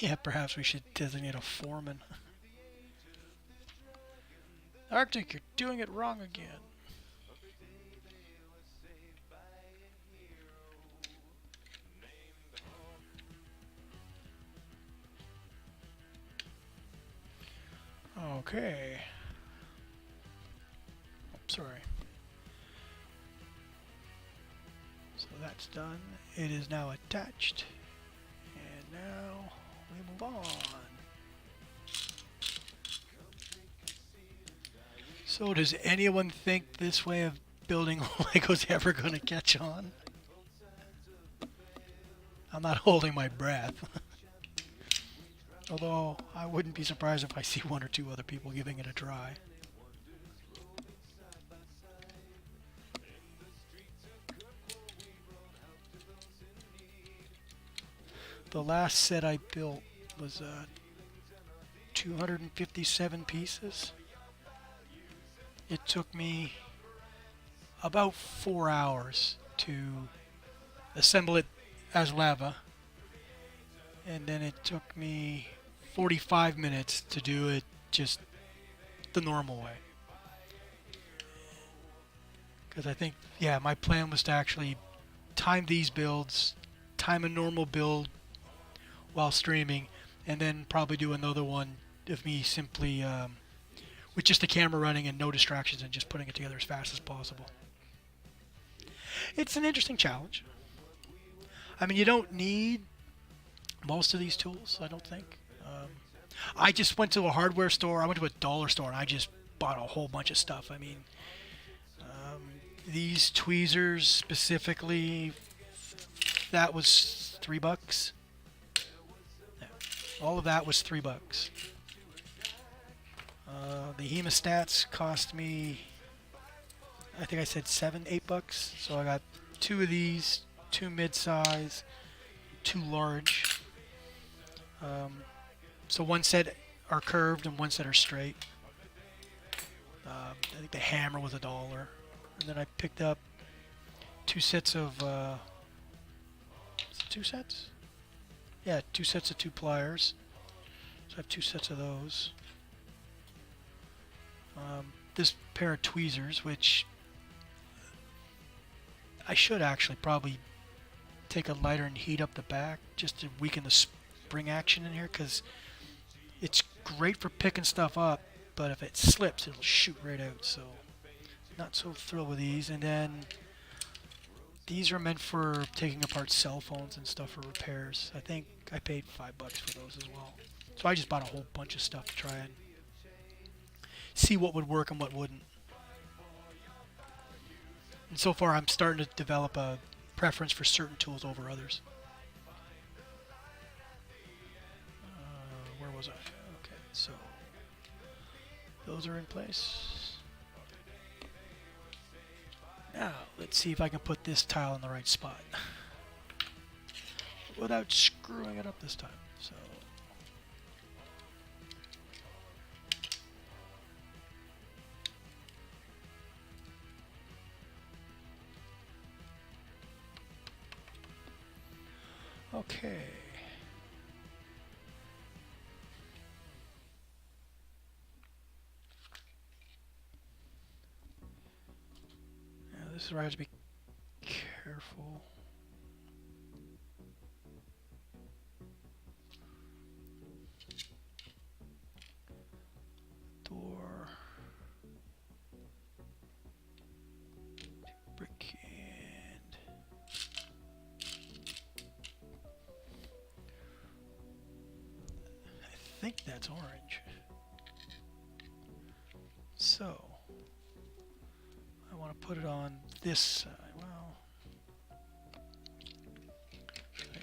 Yeah, perhaps we should designate a foreman. Arctic, you're doing it wrong again. Okay. Oh, sorry. So that's done. It is now attached. And now we move on. So does anyone think this way of building Lego's ever going to catch on? I'm not holding my breath. Although I wouldn't be surprised if I see one or two other people giving it a try. The last set I built was 257 pieces. It took me about 4 hours to assemble it as lava, and then it took me 45 minutes to do it just the normal way. Because I think, yeah, my plan was to actually time these builds, time a normal build while streaming, and then probably do another one of me simply with just the camera running and no distractions and just putting it together as fast as possible. It's an interesting challenge. I mean, you don't need most of these tools, I don't think. I just went to a hardware store. I went to a dollar store and I just bought a whole bunch of stuff. I mean, these tweezers specifically, that was $3. Yeah, all of that was $3. The hemostats cost me, I think I said $7-8. So I got 2 of these, 2 mid-size, 2 large. So one set are curved and one set are straight. I think the hammer was $1. And then I picked up 2 sets of, is it 2 sets? Yeah, 2 sets of 2 pliers. So I have 2 sets of those. This pair of tweezers, which I should actually probably take a lighter and heat up the back just to weaken the spring action in here, because it's great for picking stuff up, but if it slips it'll shoot right out, so not so thrilled with these. And then these are meant for taking apart cell phones and stuff for repairs. I think I paid $5 for those as well. So I just bought a whole bunch of stuff to try and see what would work and what wouldn't. And so far I'm starting to develop a preference for certain tools over others. Where was I? Okay, so those are in place. Now let's see if I can put this tile in the right spot without screwing it up this time. So okay. Now this is where I have to be careful. Door. Brick and I think that's orange. So I want to put it on this side. Well,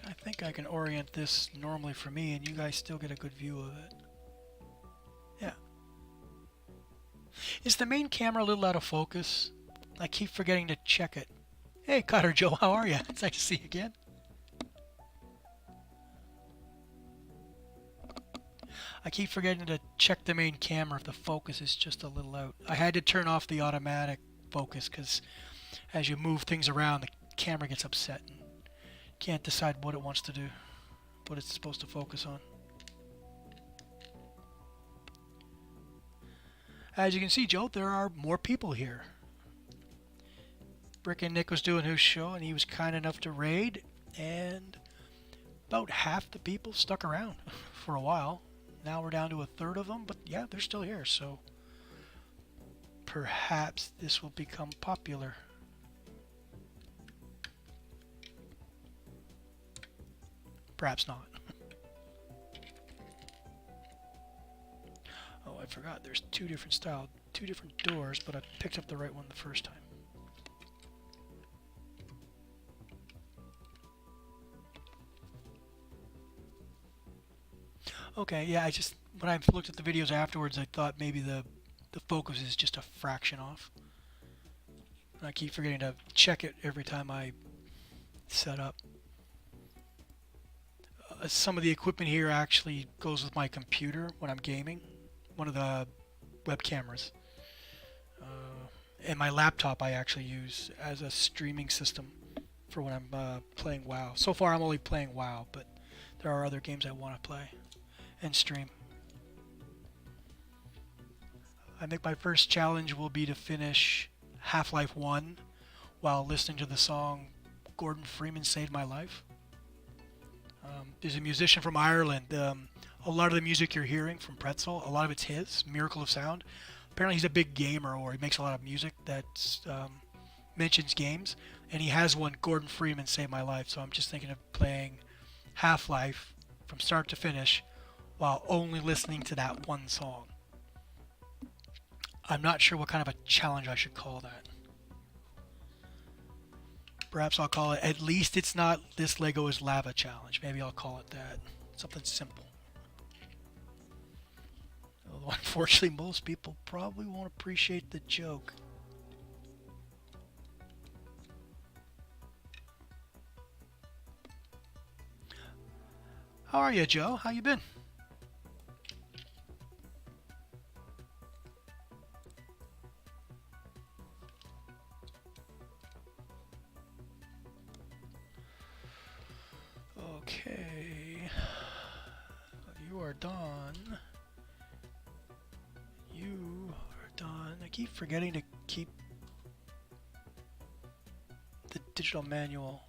I think I can orient this normally for me and you guys still get a good view of it. Yeah. Is the main camera a little out of focus? I keep forgetting to check it. Hey Cutter Joe, how are you? It's nice to see you again. I keep forgetting to check the main camera if the focus is just a little out. I had to turn off the automatic focus because as you move things around, the camera gets upset and can't decide what it wants to do, what it's supposed to focus on. As you can see, Joe, there are more people here. Brick and Nick was doing his show and he was kind enough to raid, and about half the people stuck around for a while. Now we're down to a third of them, but yeah, they're still here, so perhaps this will become popular. Perhaps not. Oh, I forgot. There's two different doors, but I picked up the right one the first time. Okay, yeah, when I looked at the videos afterwards, I thought maybe the focus is just a fraction off. And I keep forgetting to check it every time I set up. Some of the equipment here actually goes with my computer when I'm gaming. One of the web cameras. And my laptop I actually use as a streaming system for when I'm playing WoW. So far I'm only playing WoW, but there are other games I want to play and stream. I think my first challenge will be to finish Half-Life 1 while listening to the song Gordon Freeman Saved My Life. There's a musician from Ireland. A lot of the music you're hearing from Pretzel, a lot of it's his, Miracle of Sound. Apparently he's a big gamer, or he makes a lot of music that mentions games. And he has one, Gordon Freeman Saved My Life. So I'm just thinking of playing Half-Life from start to finish while only listening to that one song. I'm not sure what kind of a challenge I should call that. Perhaps I'll call it, at least it's not This Lego is Lava challenge. Maybe I'll call it that. Something simple. Although unfortunately most people probably won't appreciate the joke. How are you, Joe? How you been? Okay. You are done. You are done. I keep forgetting to keep the digital manual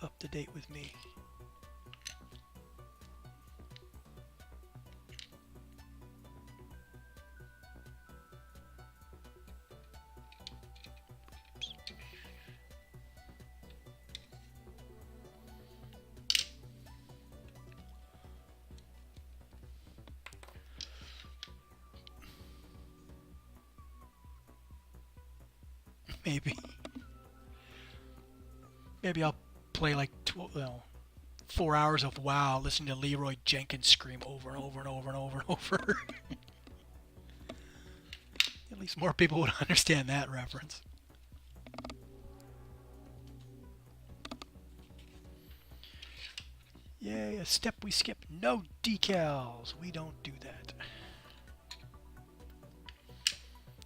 up to date with me. Maybe I'll play like 4 hours of WoW listening to Leroy Jenkins scream over and over and over and over and over. At least more people would understand that reference. Yay, a step we skip. No decals. We don't do that.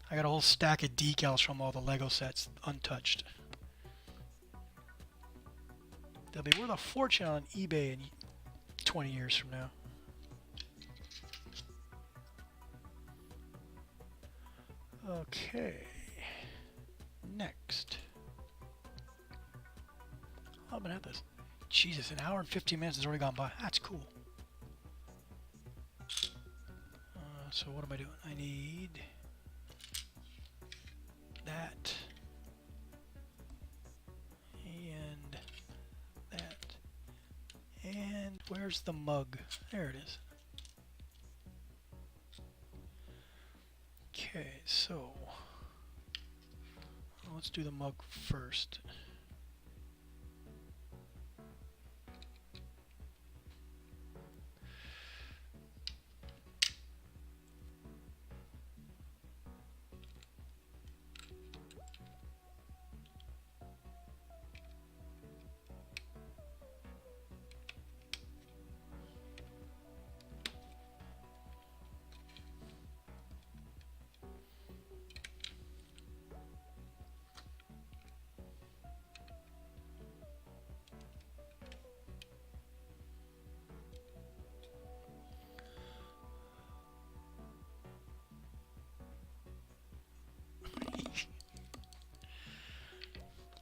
I got a whole stack of decals from all the Lego sets untouched. They'll be worth a fortune on eBay in 20 years from now. Okay. Next. Oh, I'm gonna have this. Jesus, an hour and 15 minutes has already gone by. That's cool. So what am I doing? I need that. And that. And where's the mug? There it is. Okay, so let's do the mug first.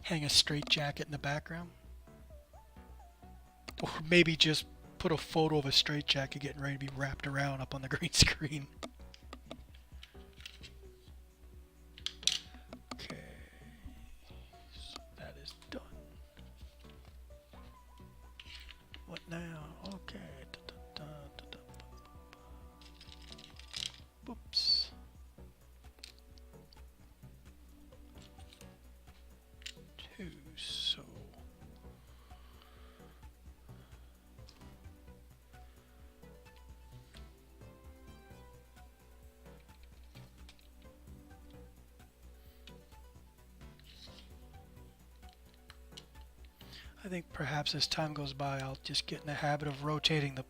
Hang a straitjacket in the background. Or maybe just put a photo of a straitjacket getting ready to be wrapped around up on the green screen. Okay. So that is done. What now? Okay. Oops. Two. So. I think perhaps as time goes by, I'll just get in the habit of rotating the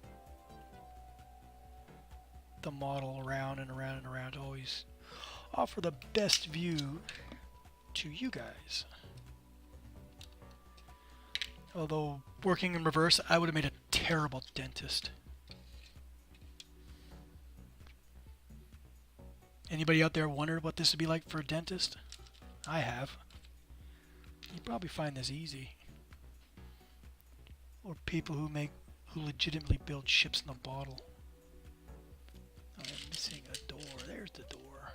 model around and around and around to always offer the best view to you guys. Although working in reverse, I would have made a terrible dentist. Anybody out there wondered what this would be like for a dentist? I have. You probably find this easy. Or people who legitimately build ships in a bottle. I am missing a door. There's the door.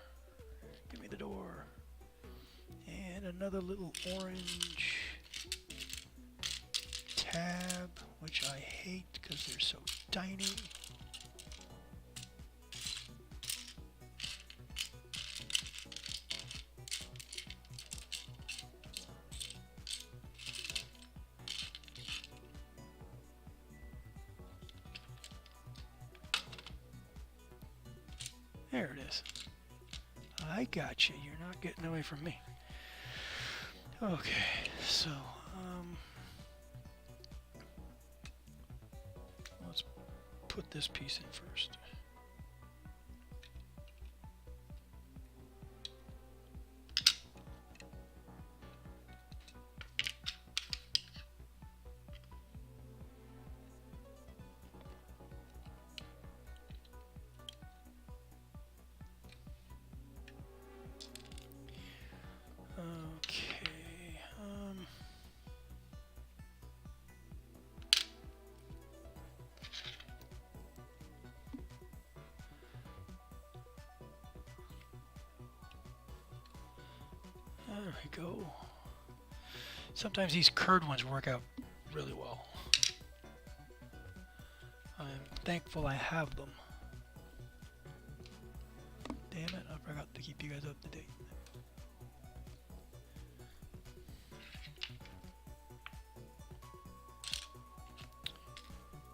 Give me the door. And another little orange tab, which I hate because they're so tiny. There it is. I got you. You're not getting away from me. Okay, so let's put this piece in first. There we go. Sometimes these curved ones work out really well. I'm thankful I have them. Damn it, I forgot to keep you guys up to date.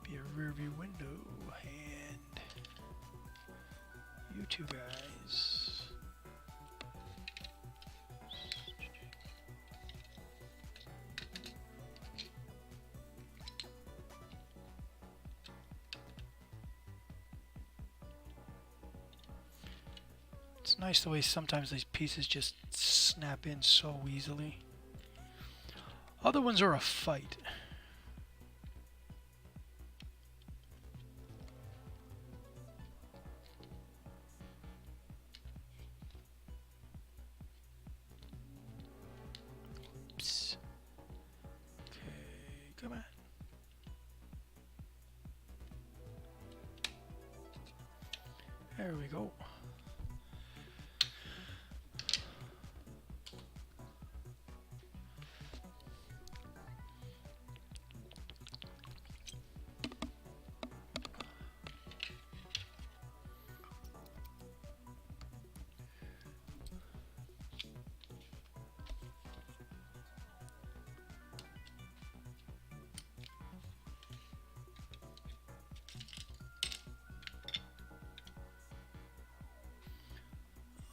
Be a rear view window and you two guys. It's nice the way sometimes these pieces just snap in so easily. Other ones are a fight. Oops. Okay, come on. There we go.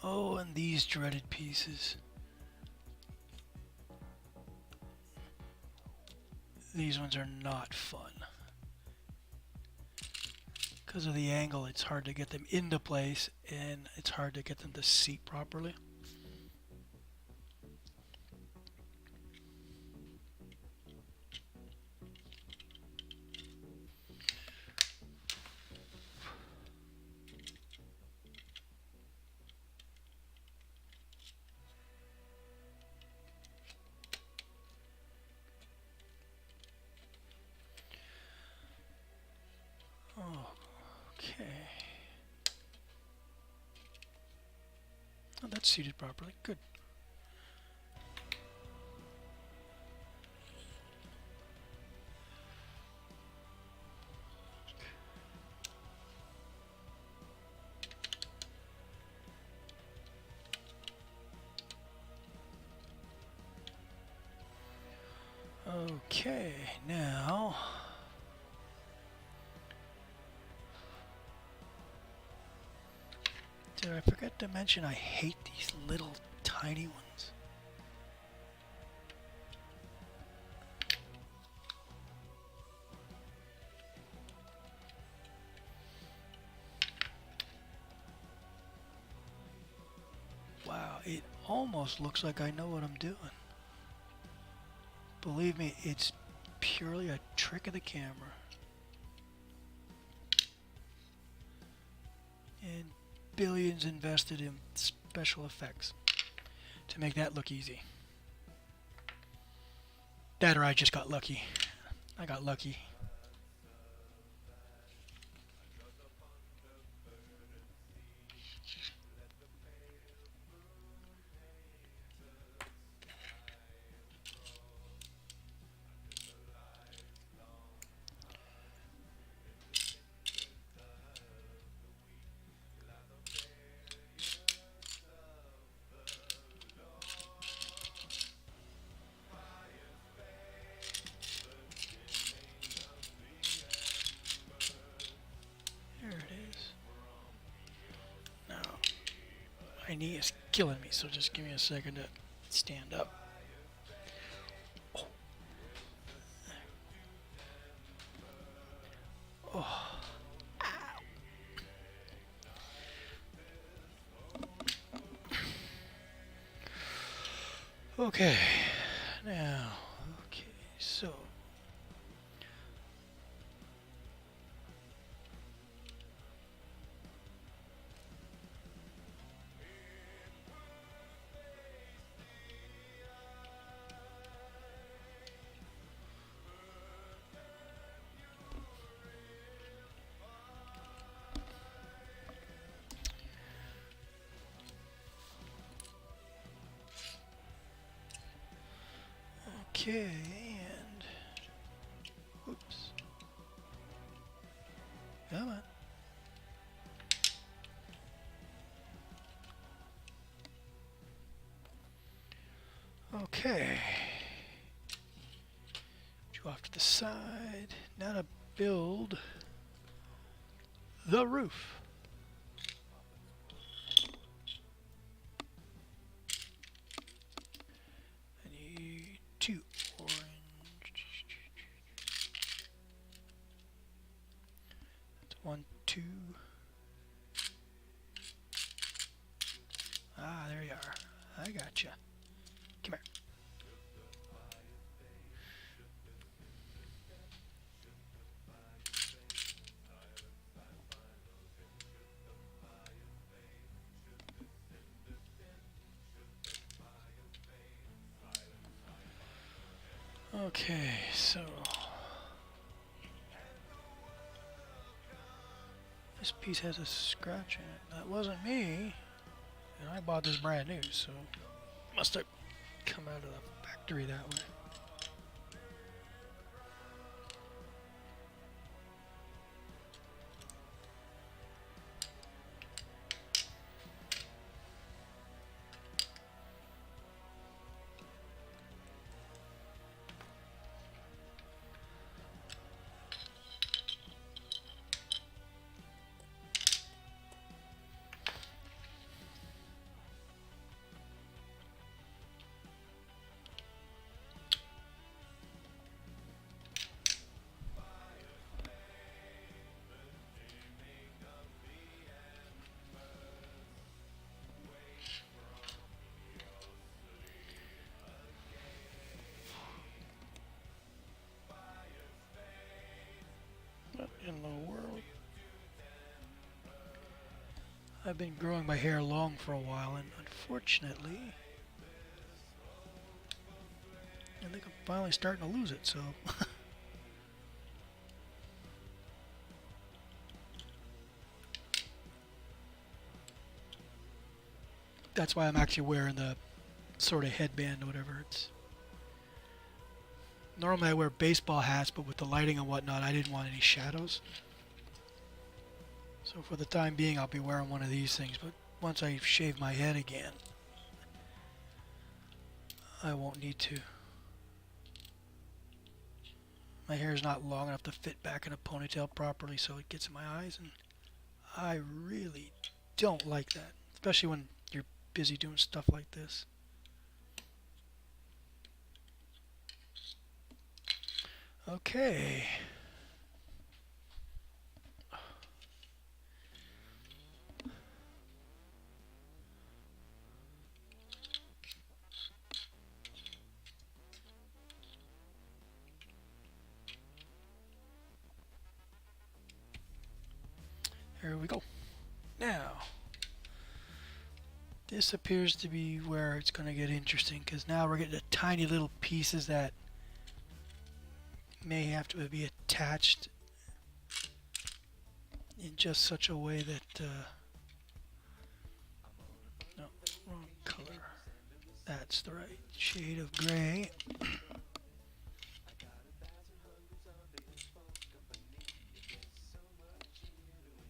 Oh, and these dreaded pieces. These ones are not fun. Because of the angle, it's hard to get them into place, and it's hard to get them to seat properly. Okay. Oh, that's seated properly. Good. Okay, now did I forget to mention I hate these little tiny ones? Wow, it almost looks like I know what I'm doing. Believe me, it's purely a trick of the camera. And billions invested in special effects to make that look easy. That or I just got lucky. I got lucky. There it is. Now, my knee is killing me, so just give me a second to stand up. Oh. Okay, now, okay, so okay, and oops, come on. Okay, go off to the side. Now to build the roof. I need 2 orange. That's 1, 2. Ah, there you are. I gotcha. Come here. Okay, so this piece has a scratch in it. That wasn't me, and I bought this brand new, so it must have come out of the factory that way. What in the world? I've been growing my hair long for a while, and unfortunately, I think I'm finally starting to lose it, so. That's why I'm actually wearing the sort of headband or whatever. It's normally I wear baseball hats, but with the lighting and whatnot, I didn't want any shadows. So for the time being, I'll be wearing one of these things, but once I shave my head again, I won't need to. My hair is not long enough to fit back in a ponytail properly, so it gets in my eyes, and I really don't like that, especially when you're busy doing stuff like this. Okay. Here we go. Now, this appears to be where it's going to get interesting, because now we're getting the tiny little pieces that may have to be attached in just such a way that no, wrong color. That's the right shade of gray.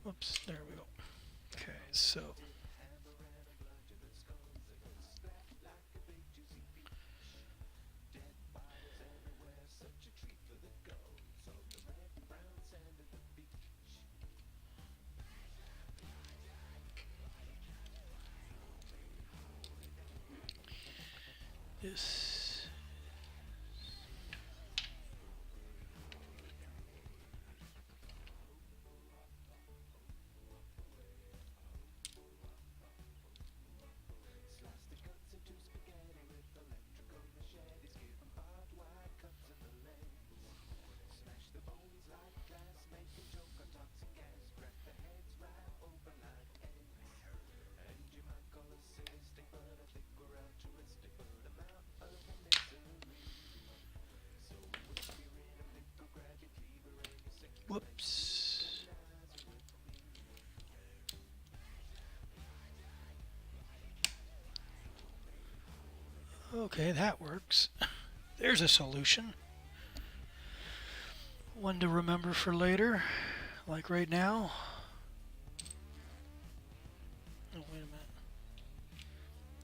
Whoops, there we go. Okay, so this. Whoops. Okay, that works. There's a solution. One to remember for later, like right now. Oh, wait a minute.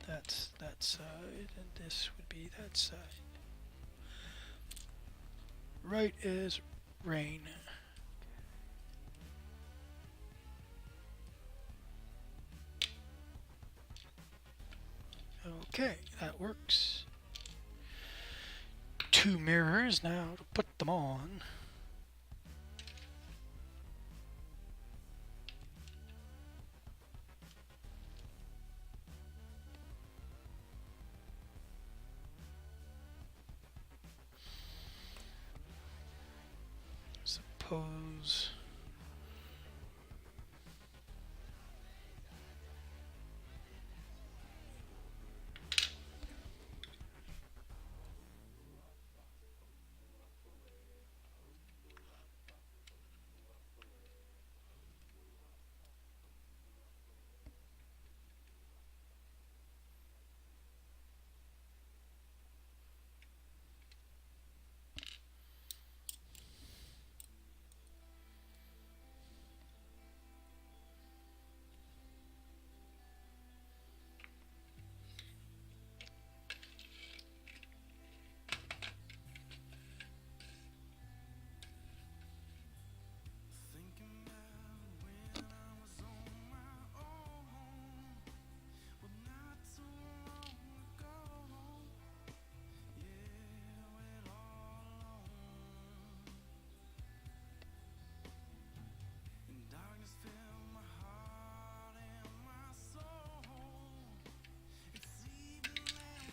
That's that side, and this would be that side. Right as rain. Okay, that works. Two mirrors now to put them on. Suppose.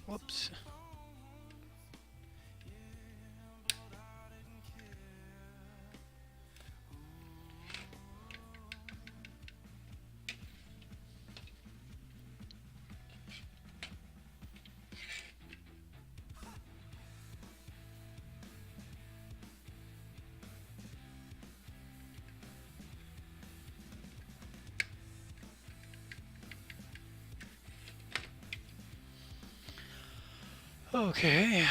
Whoops. Okay.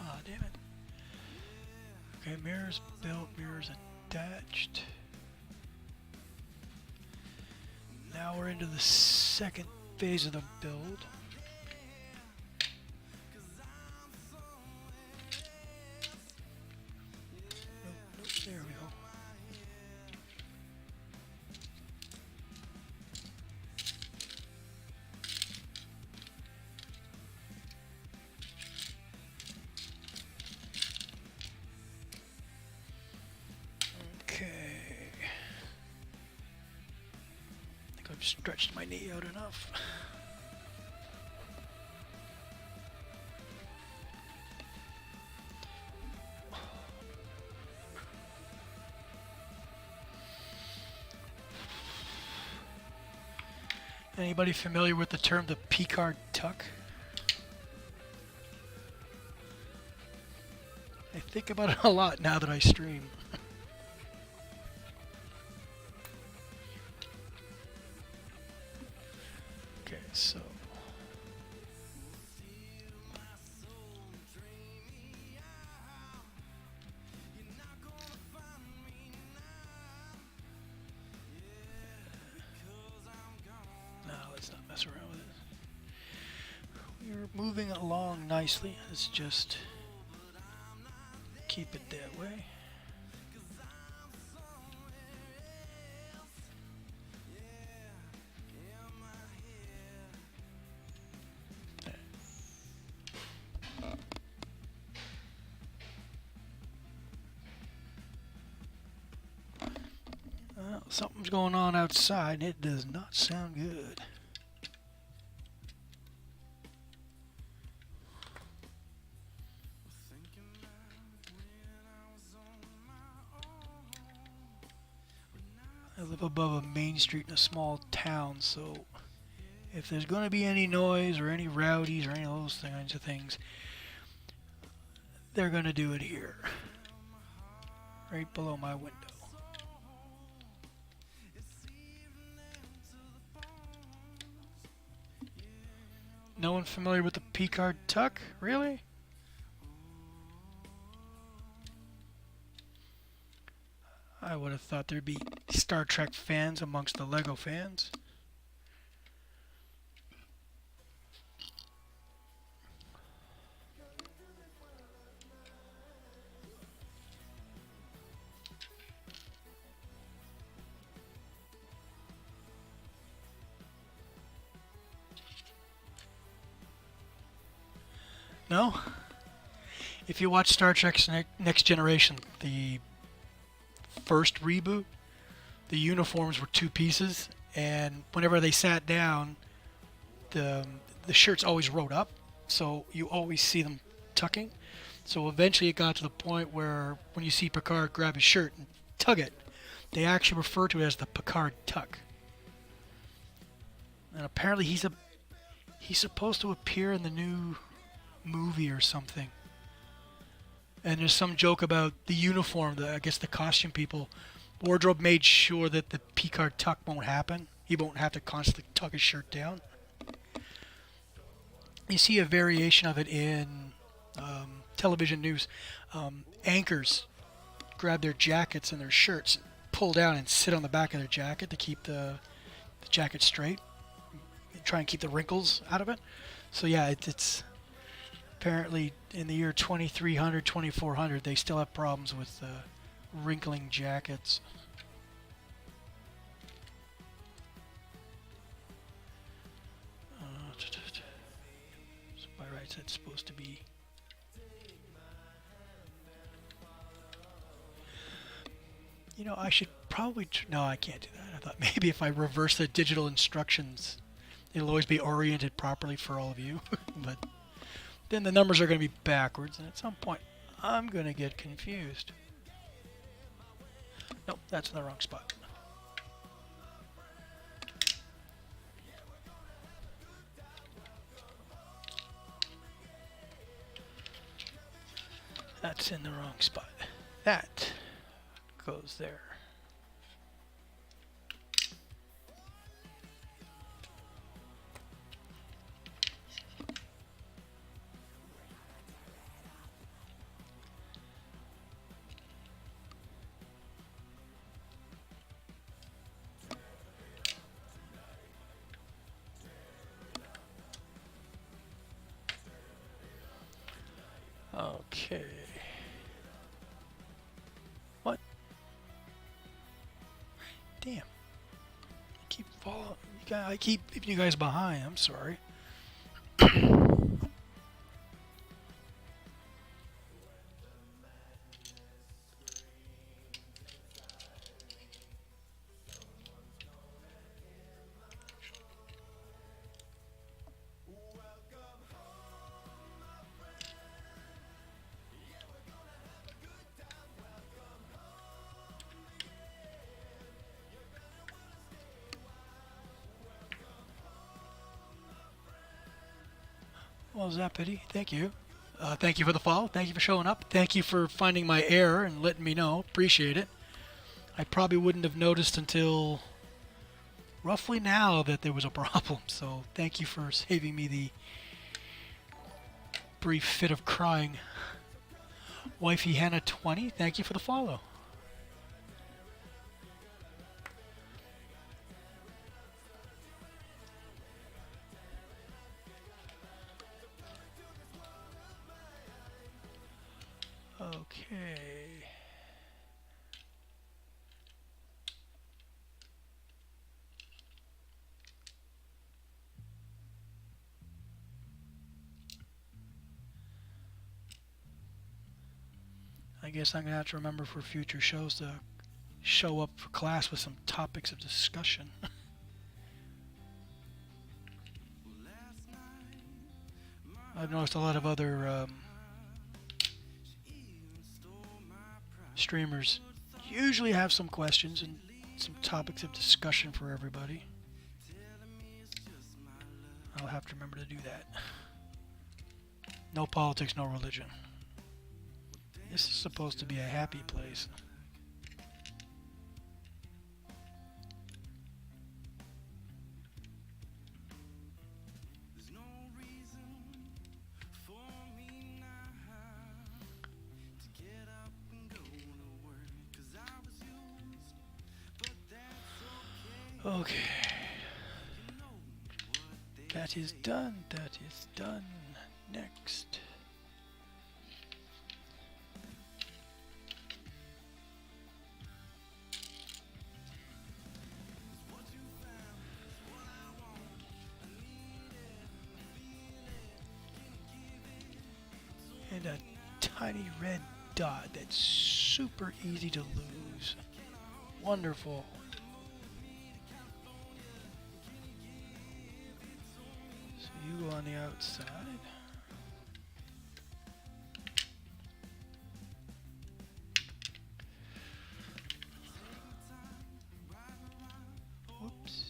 Ah, damn it. Okay, mirrors built, mirrors attached. Now Now we're into the second phase of the build. Nope, there we go. Okay. I think I've stretched my knee out enough. Anybody familiar with the term the P-card tuck? I think about it a lot now that I stream. Okay, so no, let's not mess around with it. We're moving along nicely. Let's just keep it that way. Well, something's going on outside and it does not sound good. I live above a main street in a small town, so if there's going to be any noise or any rowdies or any of those kinds of things, they're going to do it here, right below my window. No one familiar with the P-card tuck? Really? I would have thought there'd be Star Trek fans amongst the Lego fans. No? If you watch Star Trek's Next Generation, the first reboot, the uniforms were two pieces, and whenever they sat down, the shirts always rode up, so you always see them tucking. So eventually it got to the point where when you see Picard grab his shirt and tug it, they actually refer to it as the Picard tuck. And apparently he's supposed to appear in the new movie or something. And there's some joke about the uniform, I guess the costume people. Wardrobe made sure that the Picard tuck won't happen. He won't have to constantly tuck his shirt down. You see a variation of it in television news. Anchors grab their jackets and their shirts, pull down and sit on the back of their jacket to keep the jacket straight. Try and keep the wrinkles out of it. So yeah, it's apparently in the year 2300, 2400, they still have problems with wrinkling jackets. So by rights, that's supposed to be. You know, I should probably. No, I can't do that. I thought maybe if I reverse the digital instructions, it'll always be oriented properly for all of you. But then the numbers are going to be backwards, and at some point, I'm going to get confused. Nope, that's in the wrong spot. That's in the wrong spot. That goes there. Okay. What? Damn. I keep following. I keep leaving you guys behind. I'm sorry. Well, Zappity, thank you. Thank you for the follow. Thank you for showing up. Thank you for finding my error and letting me know. Appreciate it. I probably wouldn't have noticed until roughly now that there was a problem. So thank you for saving me the brief fit of crying. Wifey Hannah 20, thank you for the follow. Okay. I guess I'm going to have to remember for future shows to show up for class with some topics of discussion. I've noticed a lot of other streamers usually have some questions and some topics of discussion for everybody. I'll have to remember to do that. No politics, no religion. This is supposed to be a happy place. Okay. That is done. That is done. Next. And a tiny red dot that's super easy to lose. Wonderful. So you go on the outside. Whoops.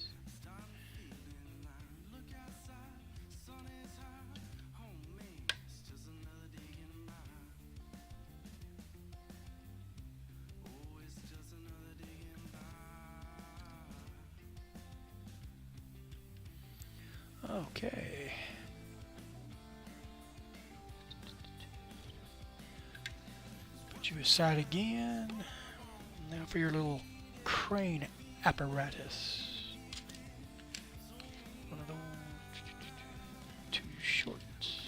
Okay. Put you aside again. Now for your little crane apparatus. One of those two shorts.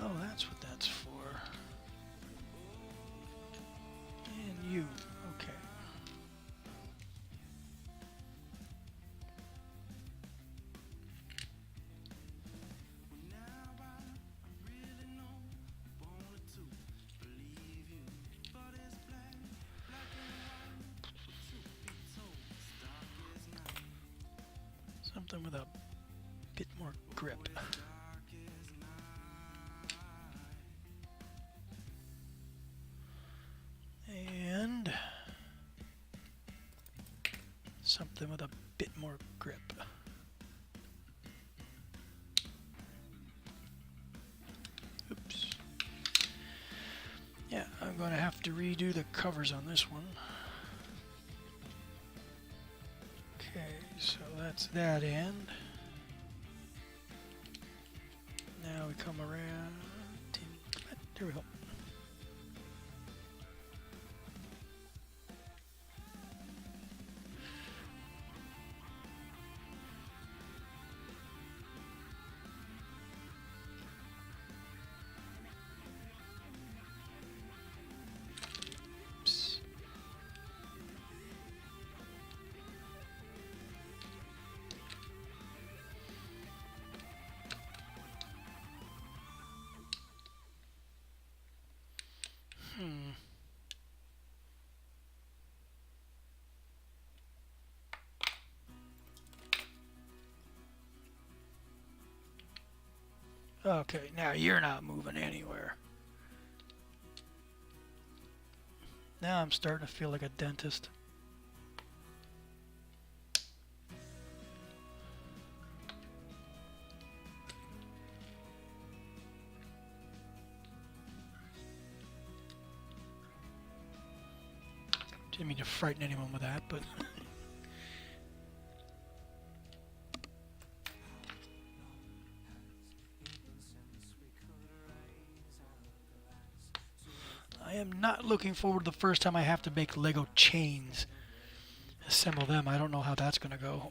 Oh, that's what that's for. And you, okay. Something with a bit more grip. And something with a bit more grip. Oops. Yeah, I'm going to have to redo the covers on this one. Okay, so that's that end. Now we come around. There we go. Okay, now you're not moving anywhere. Now I'm starting to feel like a dentist. Didn't mean to frighten anyone with that, but I am not looking forward to the first time I have to make Lego chains. Assemble them. I don't know how that's going to go.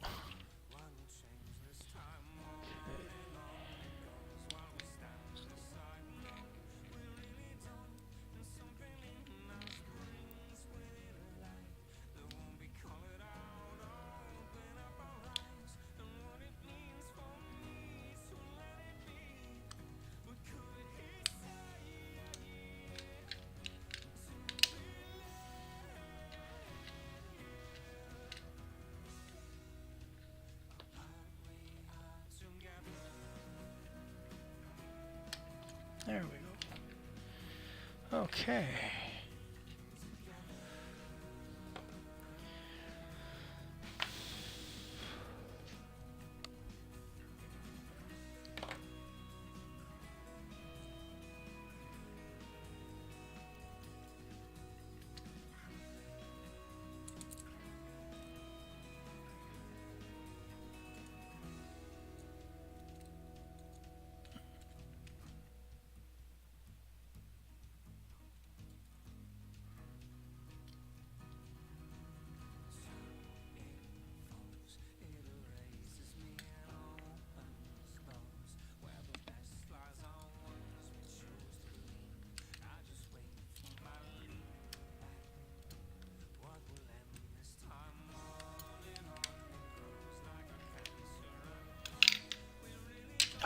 There we go. Okay.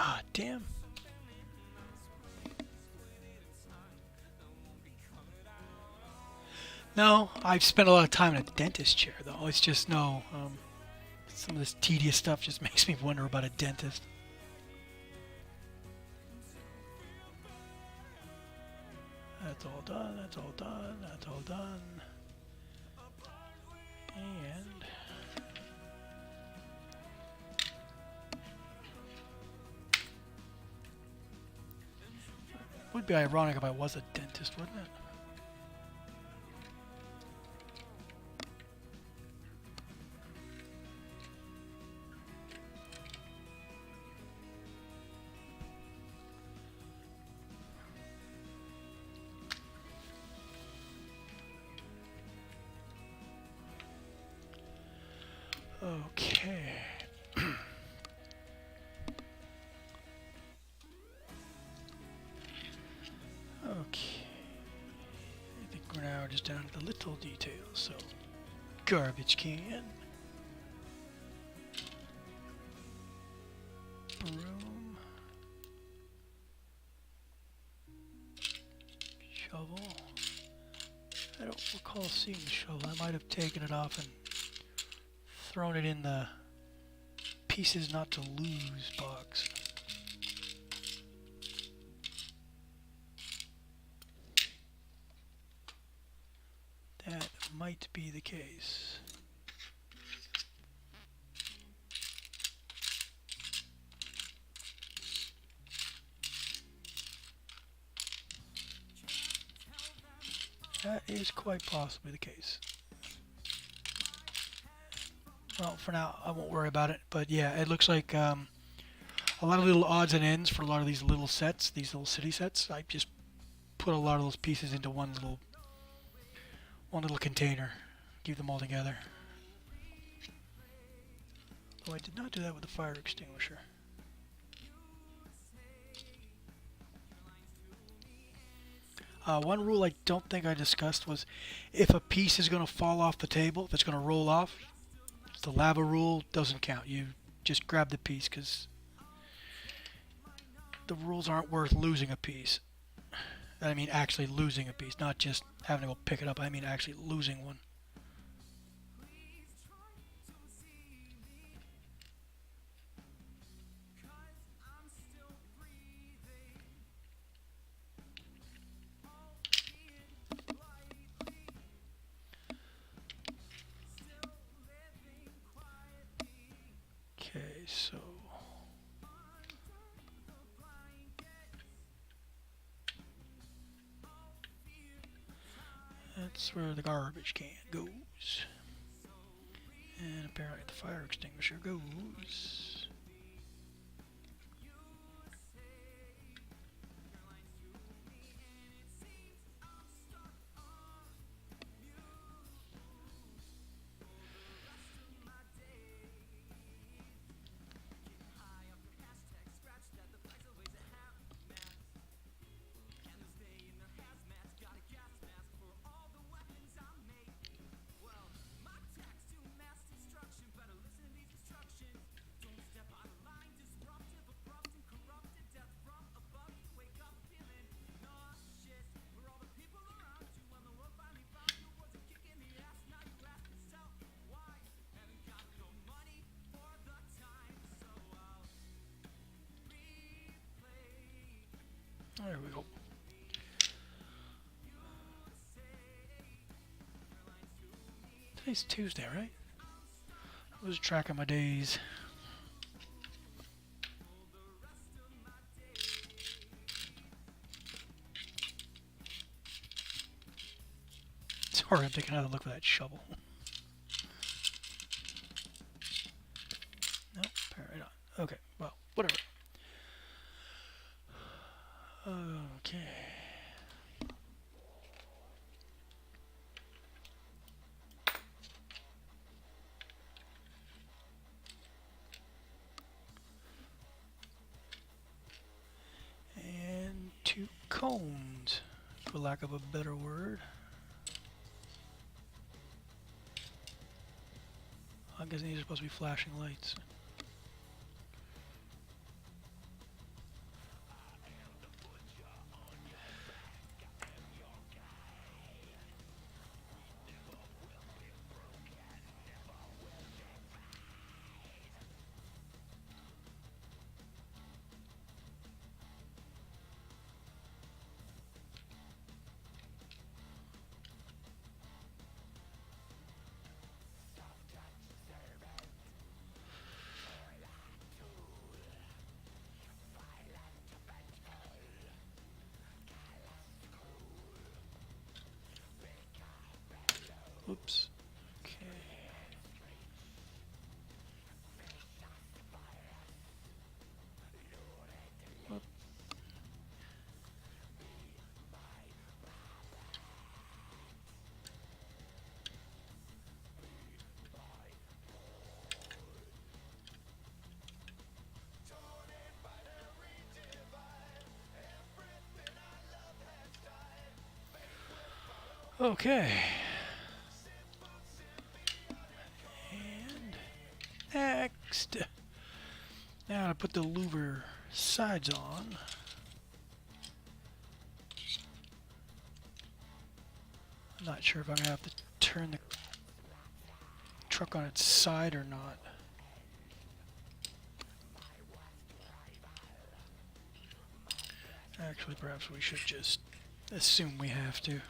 Ah, damn. No, I've spent a lot of time in a dentist chair, though. It's just no. Some of this tedious stuff just makes me wonder about a dentist. That's all done. That's all done. That's all done. And would be ironic if I was a dentist, wouldn't it? Okay. Okay. I think we're now just down to the little details. So, garbage can, broom, shovel. I don't recall seeing the shovel. I might have taken it off and thrown it in the pieces not to lose box. That might be the case. That is quite possibly the case. Well, for now, I won't worry about it. But yeah, it looks like a lot of little odds and ends for a lot of these little sets, these little city sets. I just put a lot of those pieces into one little container, keep them all together. Though I did not do that with the fire extinguisher. One rule I don't think I discussed was if a piece is going to fall off the table, if it's going to roll off, the lava rule doesn't count. You just grab the piece because the rules aren't worth losing a piece. I mean actually losing a piece, not just having to go pick it up. I mean actually losing one. so that's where the garbage can goes. And apparently the fire extinguisher goes. There we go. Today's Tuesday, right? I was tracking my days. Sorry, I'm taking another look for that shovel. No, apparently not. Okay, well, whatever. Okay. And 2 cones, for lack of a better word. I guess these are supposed to be flashing lights. Oops. Okay. Whoop. Okay. And next. Now to put the louver sides on. I'm not sure if I'm gonna have to turn the truck on its side or not. Actually, perhaps we should just assume we have to.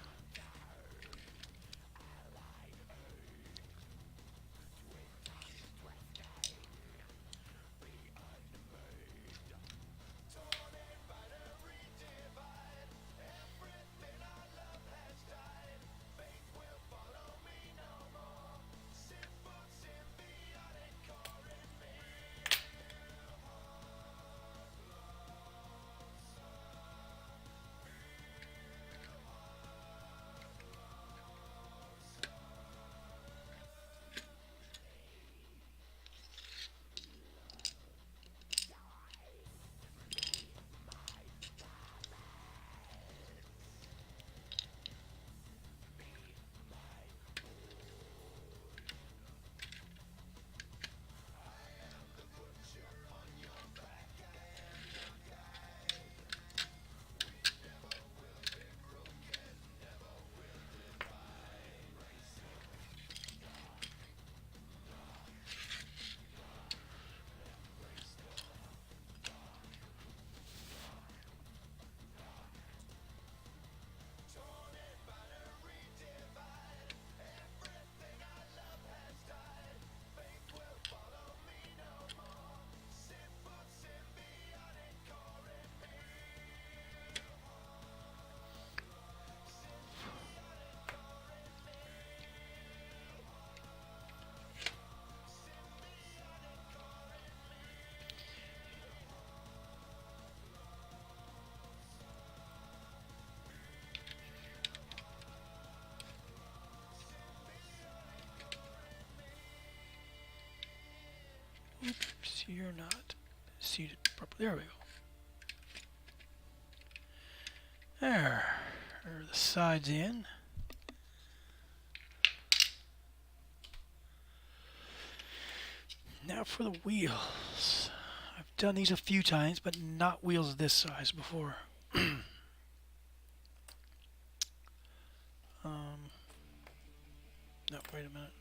you're not seated properly. There we go. There are the sides in. Now for the wheels. I've done these a few times, but not wheels this size before. No, wait a minute.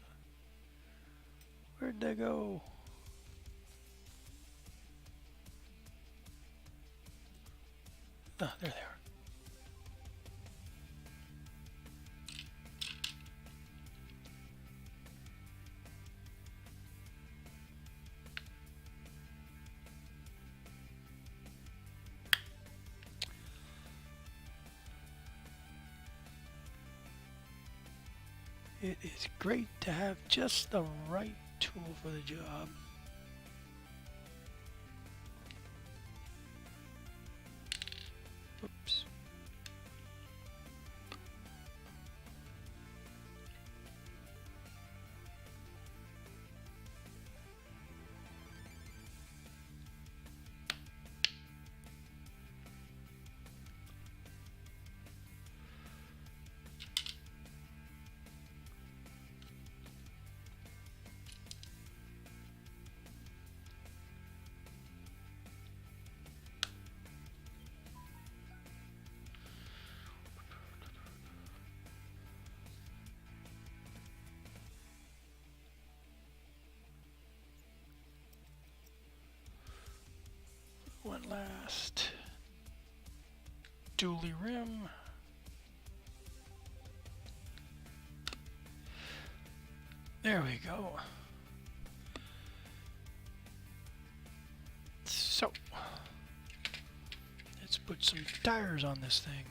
Where'd they go? Ah, there they are. It is great to have just the right tool for the job. Oops. One last dually rim. There we go. So, let's put some tires on this thing.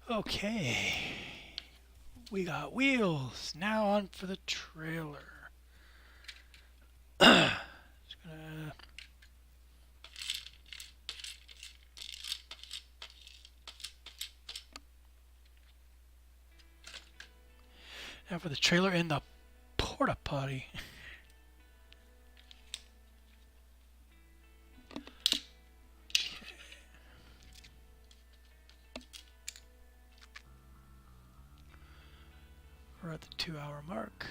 Okay, we got wheels. Now on for the trailer. Just gonna now for the trailer and the port-a-potty. We're at the 2-hour mark.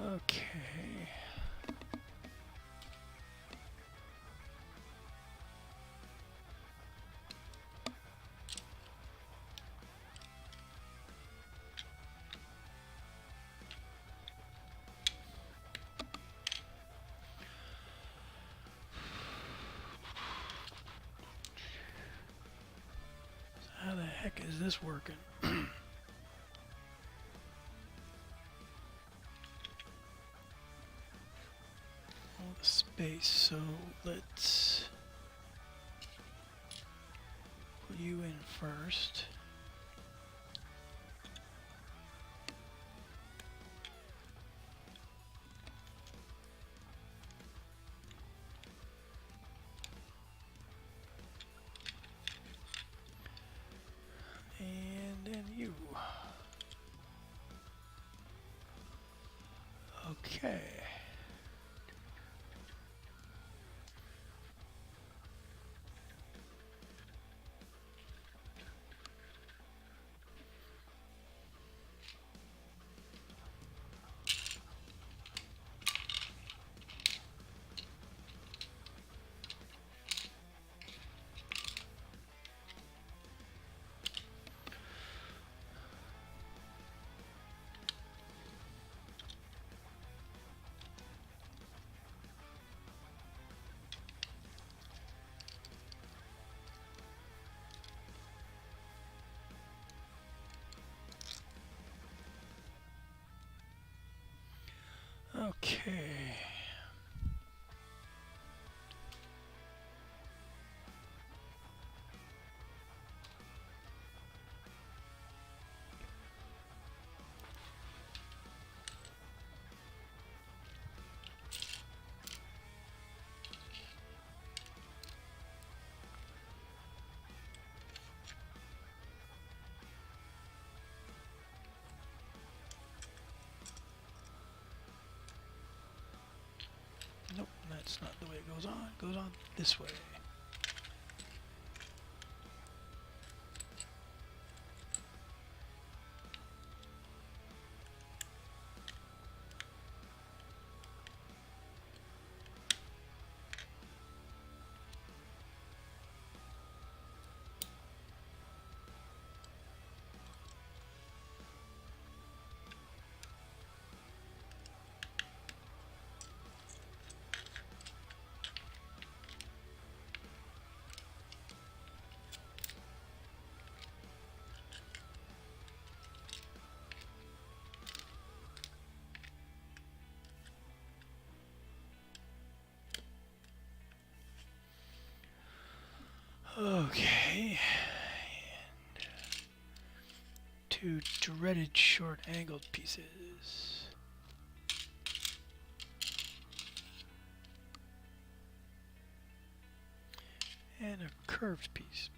Okay. How the heck is this working? space, so let's put you in first. And then you. Okay. Okay. Nope, that's not the way it goes on. It goes on this way. Okay. And two dreaded short-angled pieces. And a curved piece.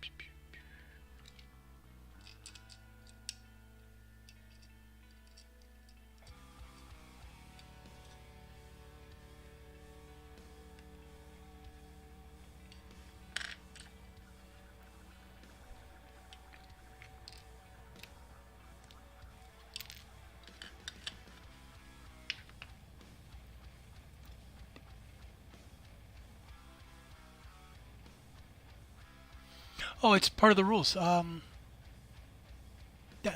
Oh, it's part of the rules. Yeah,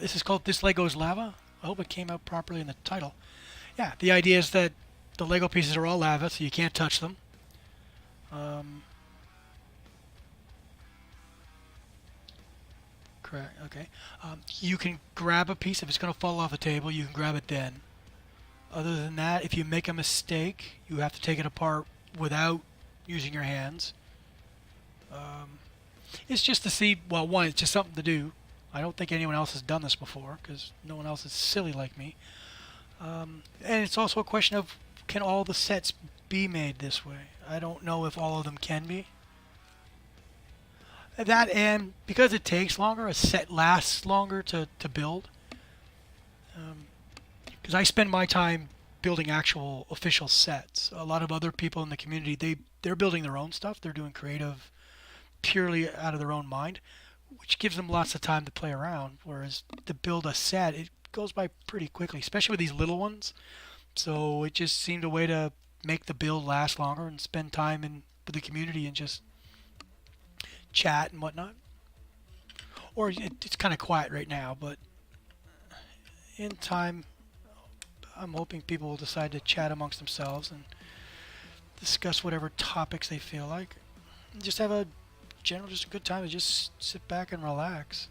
this Lego's lava. I hope it came out properly in the title. Yeah, the idea is that the Lego pieces are all lava, so you can't touch them. Um, correct. Okay. You can grab a piece if it's going to fall off the table. You can grab it then. Other than that, if you make a mistake, you have to take it apart without using your hands. Um, it's just to see. Well, one, it's just something to do. I don't think anyone else has done this before because no one else is silly like me. And it's also a question of, can all the sets be made this way? I don't know if all of them can be. That, and because it takes longer, a set lasts longer to build. Because I spend my time building actual official sets. A lot of other people in the community, they're building their own stuff. They're doing creative purely out of their own mind, which gives them lots of time to play around. Whereas to build a set, it goes by pretty quickly, especially with these little ones. So it just seemed a way to make the build last longer and spend time in with the community and just chat and whatnot. Or it's kind of quiet right now, but in time, I'm hoping people will decide to chat amongst themselves and discuss whatever topics they feel like. And just have a just a good time to just sit back and relax.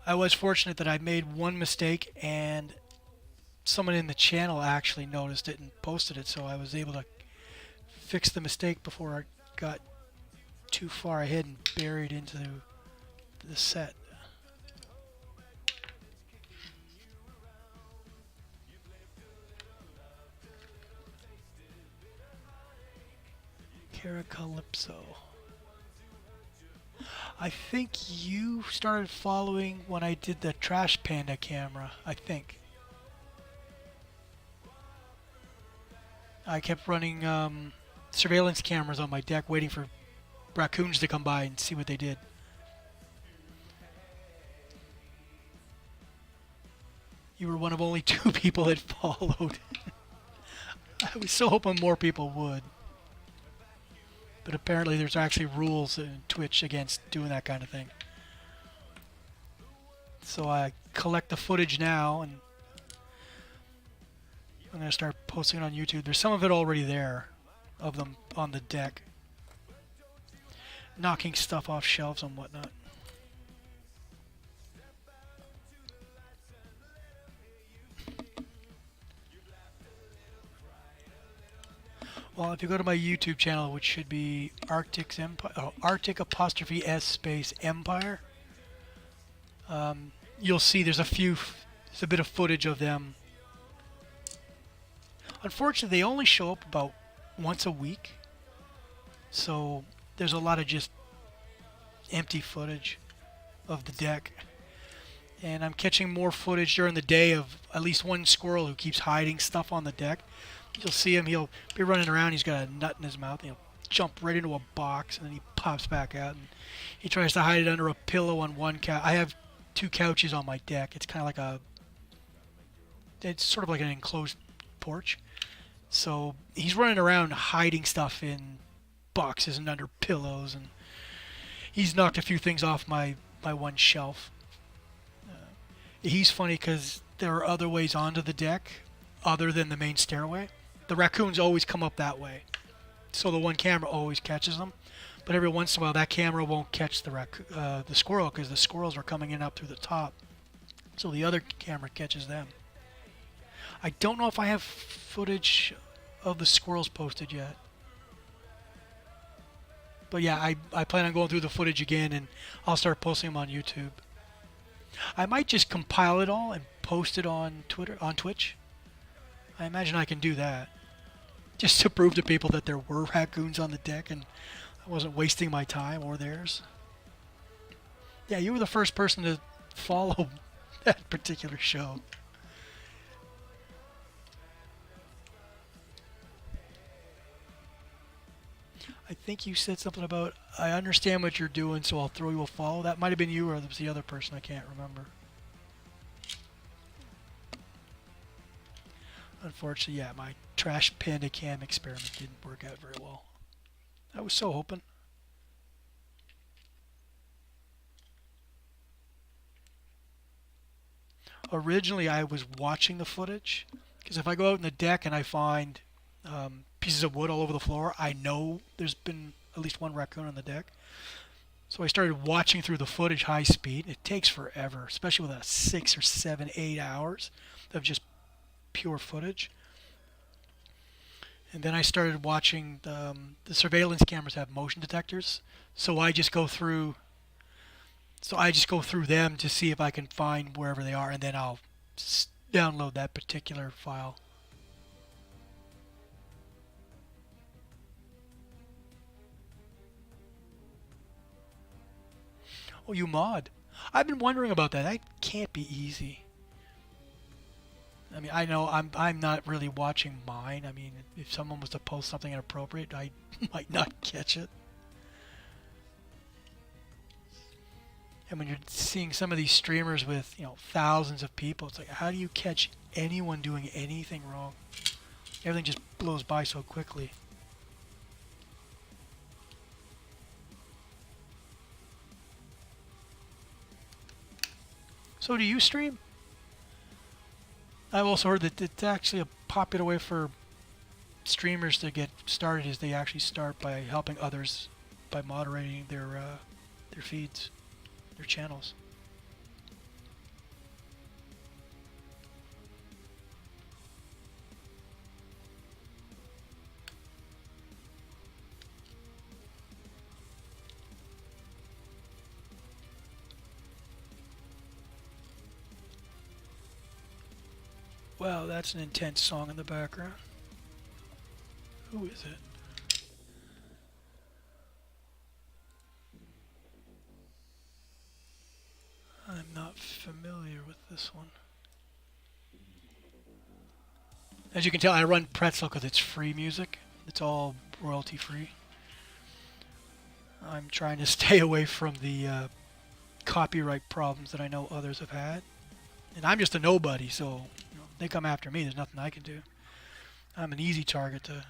I was fortunate that I made one mistake and someone in the channel actually noticed it and posted it, so I was able to fix the mistake before I got too far ahead and buried into the set. Caracalypso. I think you started following when I did the Trash Panda camera, I think. I kept running surveillance cameras on my deck waiting for raccoons to come by and see what they did. You were one of only 2 people that followed. I was so hoping more people would. But apparently there's actually rules in Twitch against doing that kind of thing. So I collect the footage now, and I'm going to start posting it on YouTube. There's some of it already there, of them on the deck. Knocking stuff off shelves and whatnot. Well, if you go to my YouTube channel, which should be Arctic's Empire, Arctic apostrophe S space Empire, you'll see there's a bit of footage of them. Unfortunately, they only show up about once a week, so there's a lot of just empty footage of the deck. And I'm catching more footage during the day of at least one squirrel who keeps hiding stuff on the deck. You'll see him, he'll be running around, he's got a nut in his mouth, he'll jump right into a box, and then he pops back out, and he tries to hide it under a pillow on one couch. I have 2 couches on my deck. It's kind of like it's sort of like an enclosed porch. So he's running around hiding stuff in boxes and under pillows, and he's knocked a few things off my one shelf. He's funny because there are other ways onto the deck other than the main stairway. The raccoons always come up that way, so the one camera always catches them. But every once in a while, that camera won't catch the squirrel because the squirrels are coming in up through the top. So the other camera catches them. I don't know if I have footage of the squirrels posted yet. But yeah, I plan on going through the footage again, and I'll start posting them on YouTube. I might just compile it all and post it on Twitch. I imagine I can do that. Just to prove to people that there were raccoons on the deck and I wasn't wasting my time or theirs. Yeah, you were the first person to follow that particular show. I think you said something about, I understand what you're doing, so I'll throw you a follow. That might have been you, or it was the other person. I can't remember. Unfortunately, yeah, my Trash Panda Cam experiment didn't work out very well. I was so hoping. Originally, I was watching the footage, because if I go out in the deck and I find pieces of wood all over the floor, I know there's been at least one raccoon on the deck. So I started watching through the footage high speed. It takes forever, especially with a 6 or 7, 8 hours of just pure footage. And then I started watching the surveillance cameras have motion detectors, so I just go through them to see if I can find wherever they are, and then I'll download that particular file. Oh, you mod. I've been wondering about that. That can't be easy. I mean, I know I'm not really watching mine. I mean, if someone was to post something inappropriate, I might not catch it. And when you're seeing some of these streamers with, thousands of people, it's like, how do you catch anyone doing anything wrong? Everything just blows by so quickly. So do you stream? I've also heard that it's actually a popular way for streamers to get started is they actually start by helping others by moderating their feeds, their channels. Wow, that's an intense song in the background. Who is it? I'm not familiar with this one. As you can tell, I run Pretzel because it's free music. It's all royalty free. I'm trying to stay away from the copyright problems that I know others have had. And I'm just a nobody, so they come after me. There's nothing I can do. I'm an easy target to.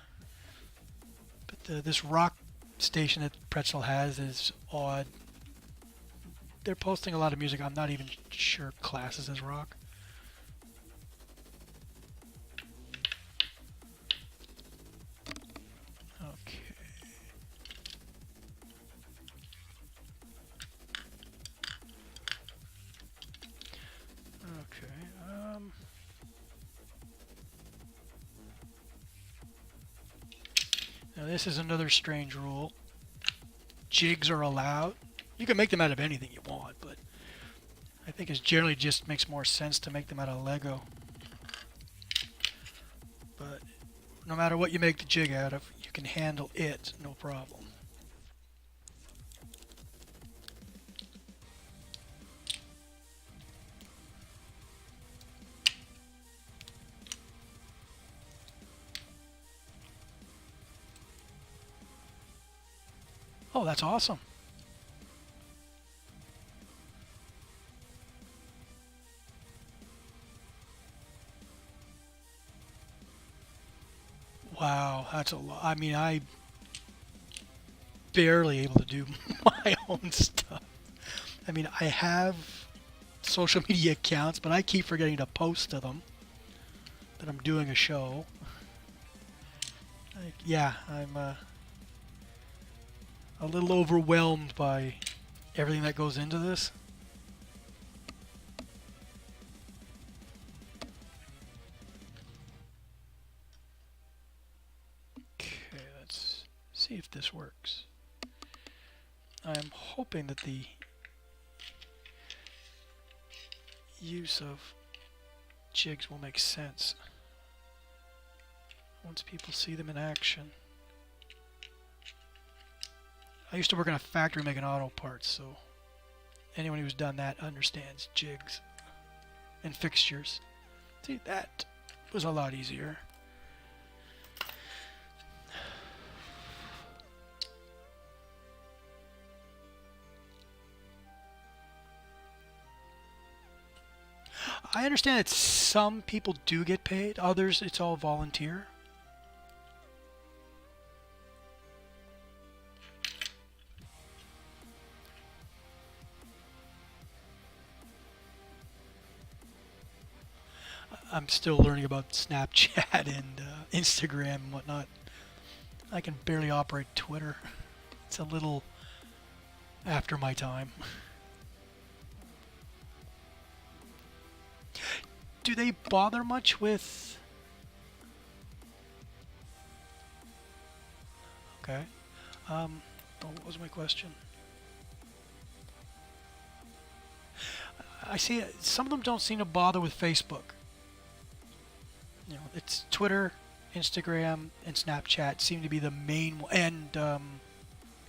But this rock station that Pretzel has is odd. They're posting a lot of music I'm not even sure classes as rock. Okay. Now this is another strange rule. Jigs are allowed. You can make them out of anything you want, but I think it generally just makes more sense to make them out of Lego. But no matter what you make the jig out of, you can handle it, no problem. Oh, that's awesome. Wow, that's a lot. I mean, I barely able to do my own stuff. I mean, I have social media accounts, but I keep forgetting to post to them that I'm doing a show. Yeah, I'm a little overwhelmed by everything that goes into this. Okay, let's see if this works. I'm hoping that the use of jigs will make sense once people see them in action. I used to work in a factory making auto parts, so anyone who's done that understands jigs and fixtures. See, that was a lot easier. I understand that some people do get paid, others it's all volunteer. I'm still learning about Snapchat and Instagram and whatnot. I can barely operate Twitter. It's a little after my time. Do they bother much with... Okay. What was my question? I see some of them don't seem to bother with Facebook. You know, it's Twitter, Instagram, and Snapchat seem to be the main one, and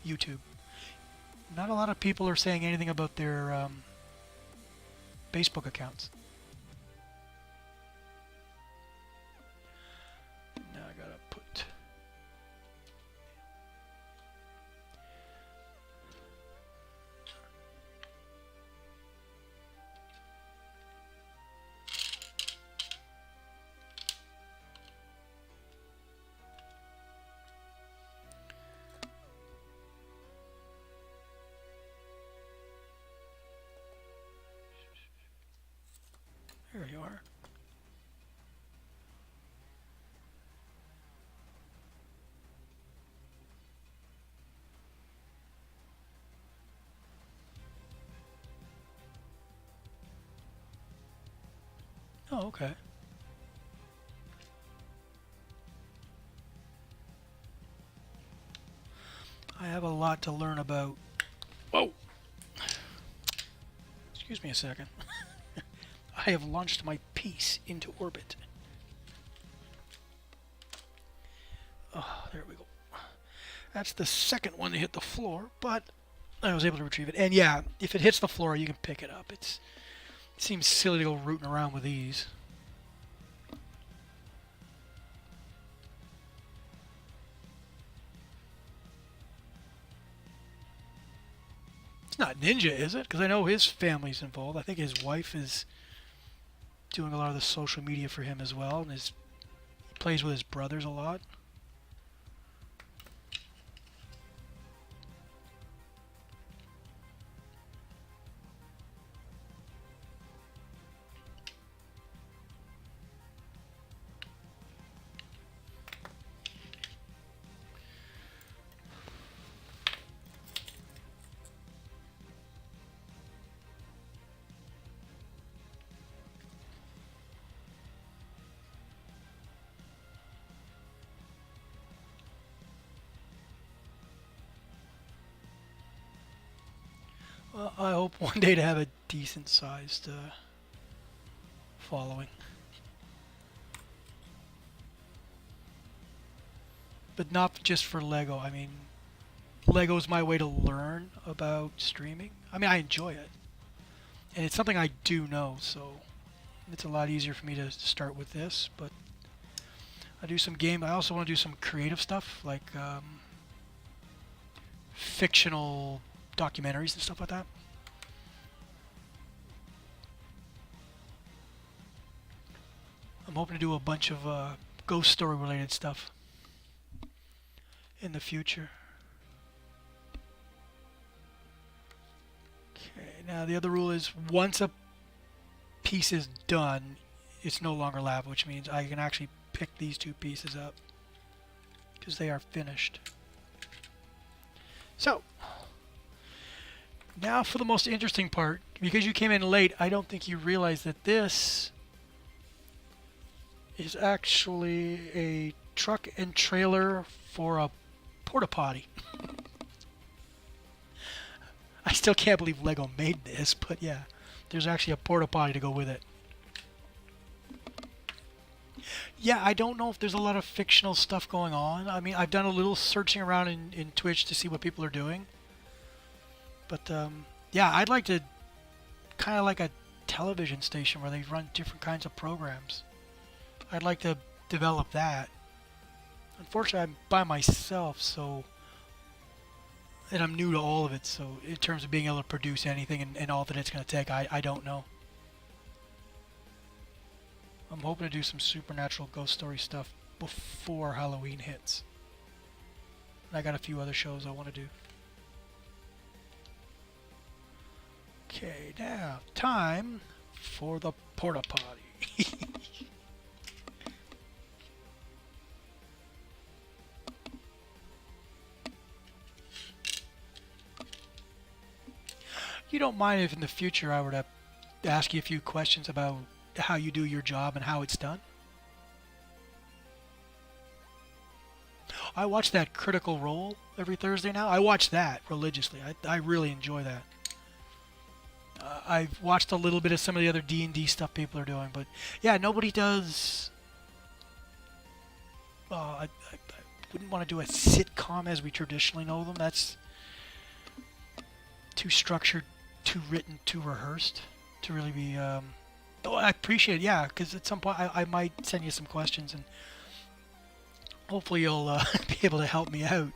YouTube. Not a lot of people are saying anything about their Facebook accounts. Now I gotta put... There you are. Oh, okay. I have a lot to learn about. Whoa! Excuse me a second. I have launched my piece into orbit. There we go. That's the second one to hit the floor, but I was able to retrieve it. And yeah, if it hits the floor, you can pick it up. It seems silly to go rooting around with these. It's not Ninja, is it? Because I know his family's involved. I think his wife is doing a lot of the social media for him as well, and he plays with his brothers a lot. Well, I hope one day to have a decent-sized following. But not just for Lego. I mean, Lego's my way to learn about streaming. I mean, I enjoy it. And it's something I do know, so it's a lot easier for me to start with this. But I do some game. I also want to do some creative stuff, like fictional documentaries and stuff like that. I'm hoping to do a bunch of ghost story related stuff in the future. Okay, now the other rule is once a piece is done, it's no longer lava, which means I can actually pick these two pieces up because they are finished. So, now for the most interesting part. Because you came in late, I don't think you realize that this is actually a truck and trailer for a port-a-potty. I still can't believe Lego made this, but yeah, there's actually a port-a-potty to go with it. Yeah, I don't know if there's a lot of fictional stuff going on. I mean, I've done a little searching around in Twitch to see what people are doing. But, yeah, I'd like to kind of like a television station where they run different kinds of programs. I'd like to develop that. Unfortunately, I'm by myself, so... And I'm new to all of it, so in terms of being able to produce anything and all that it's going to take, I don't know. I'm hoping to do some supernatural ghost story stuff before Halloween hits. And I got a few other shows I want to do. Okay, now, time for the port-a-potty. You don't mind if in the future I were to ask you a few questions about how you do your job and how it's done? I watch that Critical Role every Thursday now. I watch that religiously. I really enjoy that. I've watched a little bit of some of the other D&D stuff people are doing, but yeah, nobody does... I wouldn't want to do a sitcom as we traditionally know them. That's too structured, too written, too rehearsed to really be... Oh, I appreciate it, yeah, because at some point I might send you some questions and hopefully you'll be able to help me out.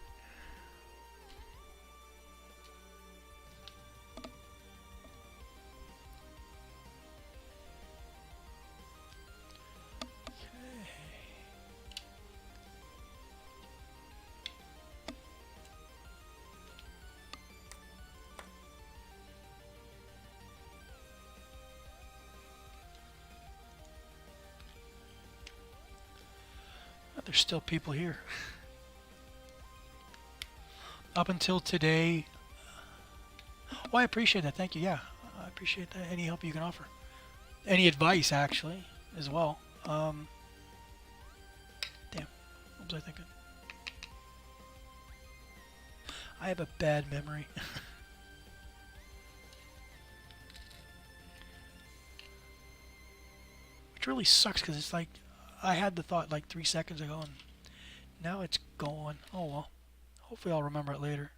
There's still people here. Up until today. Oh, I appreciate that. Thank you. Yeah, I appreciate that. Any help you can offer. Any advice, actually, as well. Damn. What was I thinking? I have a bad memory. Which really sucks because it's like I had the thought like 3 seconds ago and Now it's gone. Oh well. Hopefully I'll remember it later.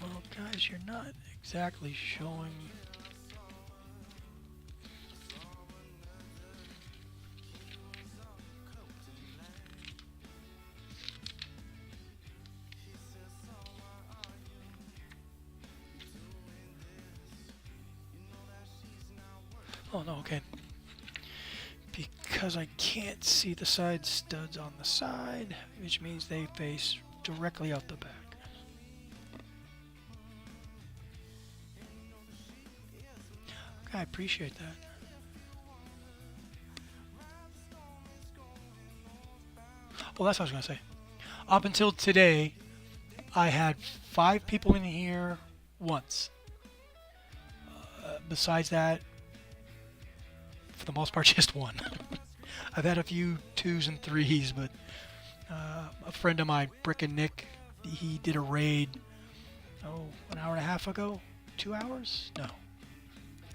Well, guys, you're not exactly showing. Oh no, okay. Because I can't see the side studs on the side, which means they face directly out the back. Okay, I appreciate that. Well, that's what I was going to say. Up until today, I had 5 people in here once. Besides that, for the most part, just one. I've had a few 2s and 3s, but a friend of mine, Brick and Nick, he did a raid, an hour and a half ago? 2 hours? No.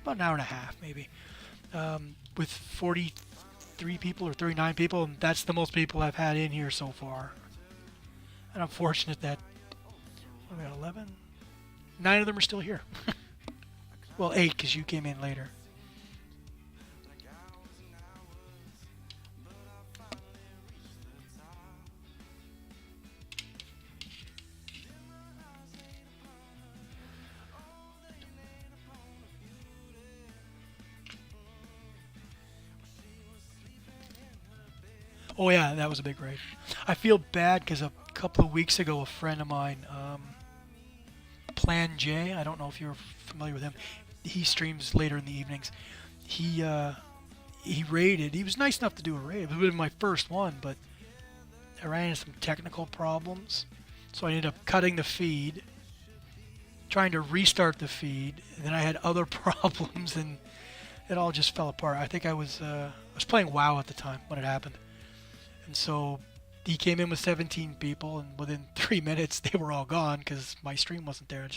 About an hour and a half, maybe. With 43 people or 39 people, and that's the most people I've had in here so far. And I'm fortunate that, we got 11? 9 of them are still here. Well, 8 because you came in later. Oh yeah, that was a big raid. I feel bad because a couple of weeks ago, a friend of mine, Plan J, I don't know if you're familiar with him. He streams later in the evenings. He raided. He was nice enough to do a raid. It would have been my first one, but I ran into some technical problems, so I ended up cutting the feed, trying to restart the feed, and then I had other problems, and it all just fell apart. I think I was playing WoW at the time when it happened. And so he came in with 17 people, and within 3 minutes they were all gone because my stream wasn't there.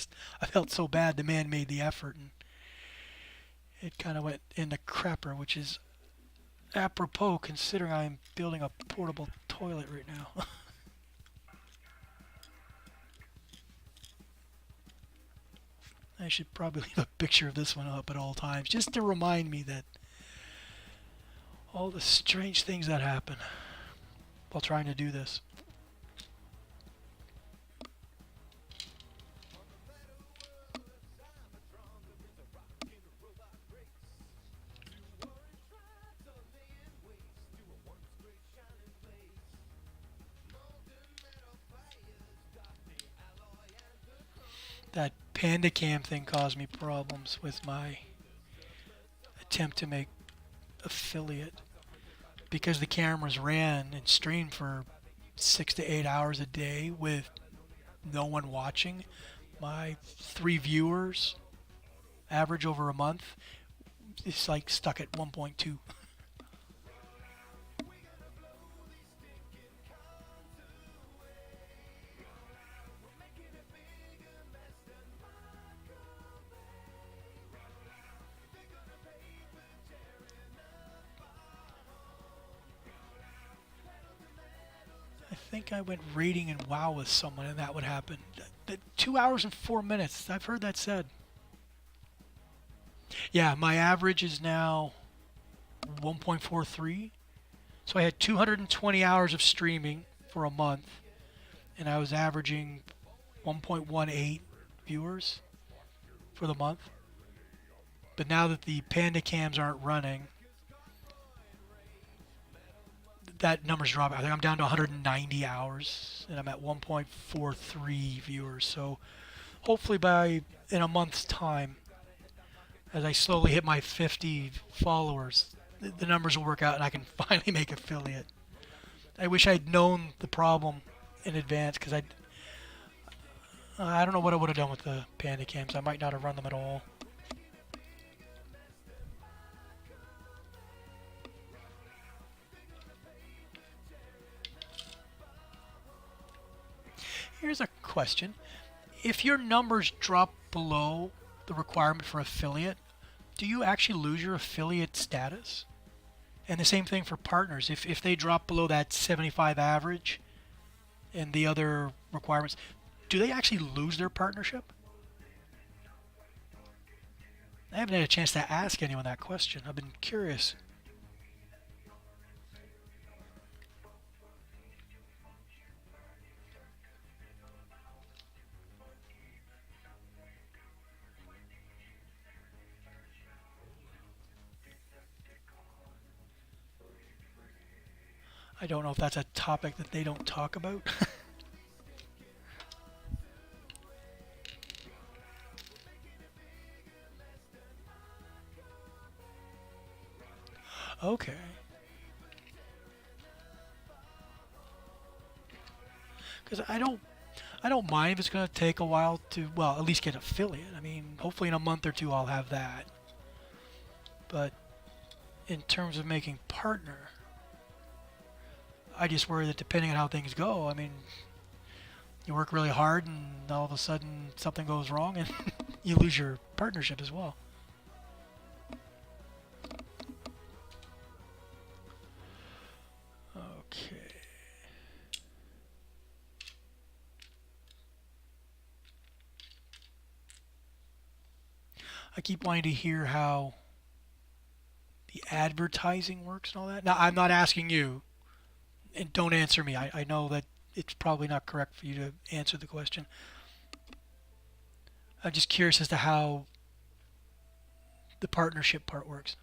I felt so bad. The man made the effort, and it kind of went into crapper, which is apropos considering I'm building a portable toilet right now. I should probably leave a picture of this one up at all times just to remind me that all the strange things that happen while trying to do this. That panda cam thing caused me problems with my attempt to make affiliate because the cameras ran and streamed for 6 to 8 hours a day with no one watching. My 3 viewers average over a month is like stuck at 1.2. I think I went raiding in WoW with someone and that would happen. 2 hours and 4 minutes. I've heard that said. Yeah, my average is now 1.43. So I had 220 hours of streaming for a month, and I was averaging 1.18 viewers for the month. But now that the panda cams aren't running, that number's dropping. I think I'm down to 190 hours, and I'm at 1.43 viewers. So hopefully by in a month's time, as I slowly hit my 50 followers, the numbers will work out, and I can finally make affiliate. I wish I'd known the problem in advance, because I don't know what I would have done with the panda cams. I might not have run them at all. Here's a question. If your numbers drop below the requirement for affiliate, do you actually lose your affiliate status? And the same thing for partners. If they drop below that 75 average and the other requirements, do they actually lose their partnership? I haven't had a chance to ask anyone that question. I've been curious. I don't know if that's a topic that they don't talk about. Okay. Because I don't mind if it's going to take a while to, well, at least get affiliate. I mean, hopefully in a month or two I'll have that. But in terms of making partner, I just worry that depending on how things go, I mean, you work really hard and all of a sudden something goes wrong and you lose your partnership as well. Okay. I keep wanting to hear how the advertising works and all that. Now, I'm not asking you, and don't answer me. I know that it's probably not correct for you to answer the question. I'm just curious as to how the partnership part works.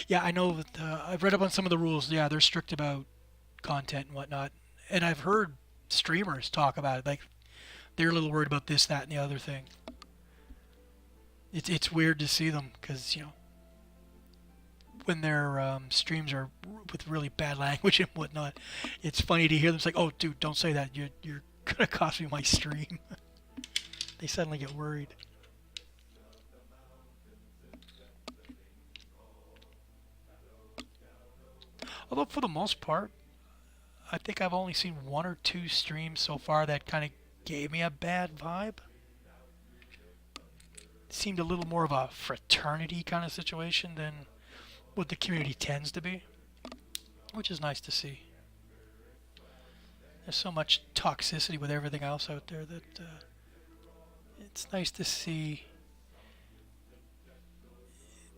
Yeah, I know that I've read up on some of the rules. Yeah, they're strict about content and whatnot. And I've heard streamers talk about it. Like, they're a little worried about this, that, and the other thing. It's weird to see them because, you know, when their streams are with really bad language and whatnot, it's funny to hear them. It's like, oh, dude, don't say that. You're going to cost me my stream. They suddenly get worried. Although for the most part, I think I've only seen one or two streams so far that kind of gave me a bad vibe. It seemed a little more of a fraternity kind of situation than what the community tends to be, which is nice to see. There's so much toxicity with everything else out there that it's nice to see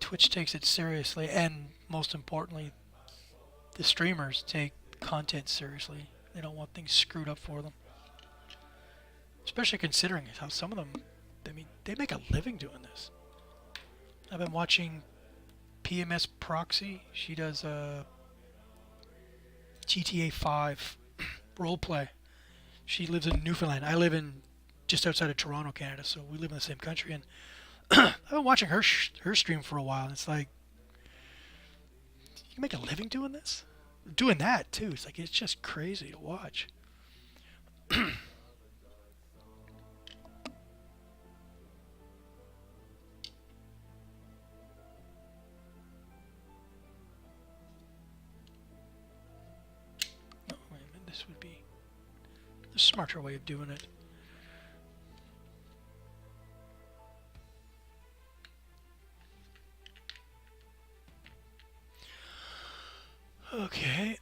Twitch takes it seriously, and most importantly, the streamers take content seriously. They don't want things screwed up for them. Especially considering how some of them, I mean, they make a living doing this. I've been watching PMS Proxy. She does GTA 5 roleplay. She lives in Newfoundland. I live in just outside of Toronto, Canada, so we live in the same country. And I've been watching her stream for a while, and it's like, you can make a living doing this? Doing that, too. It's like, it's just crazy to watch. This would be the smarter way of doing it. Okay.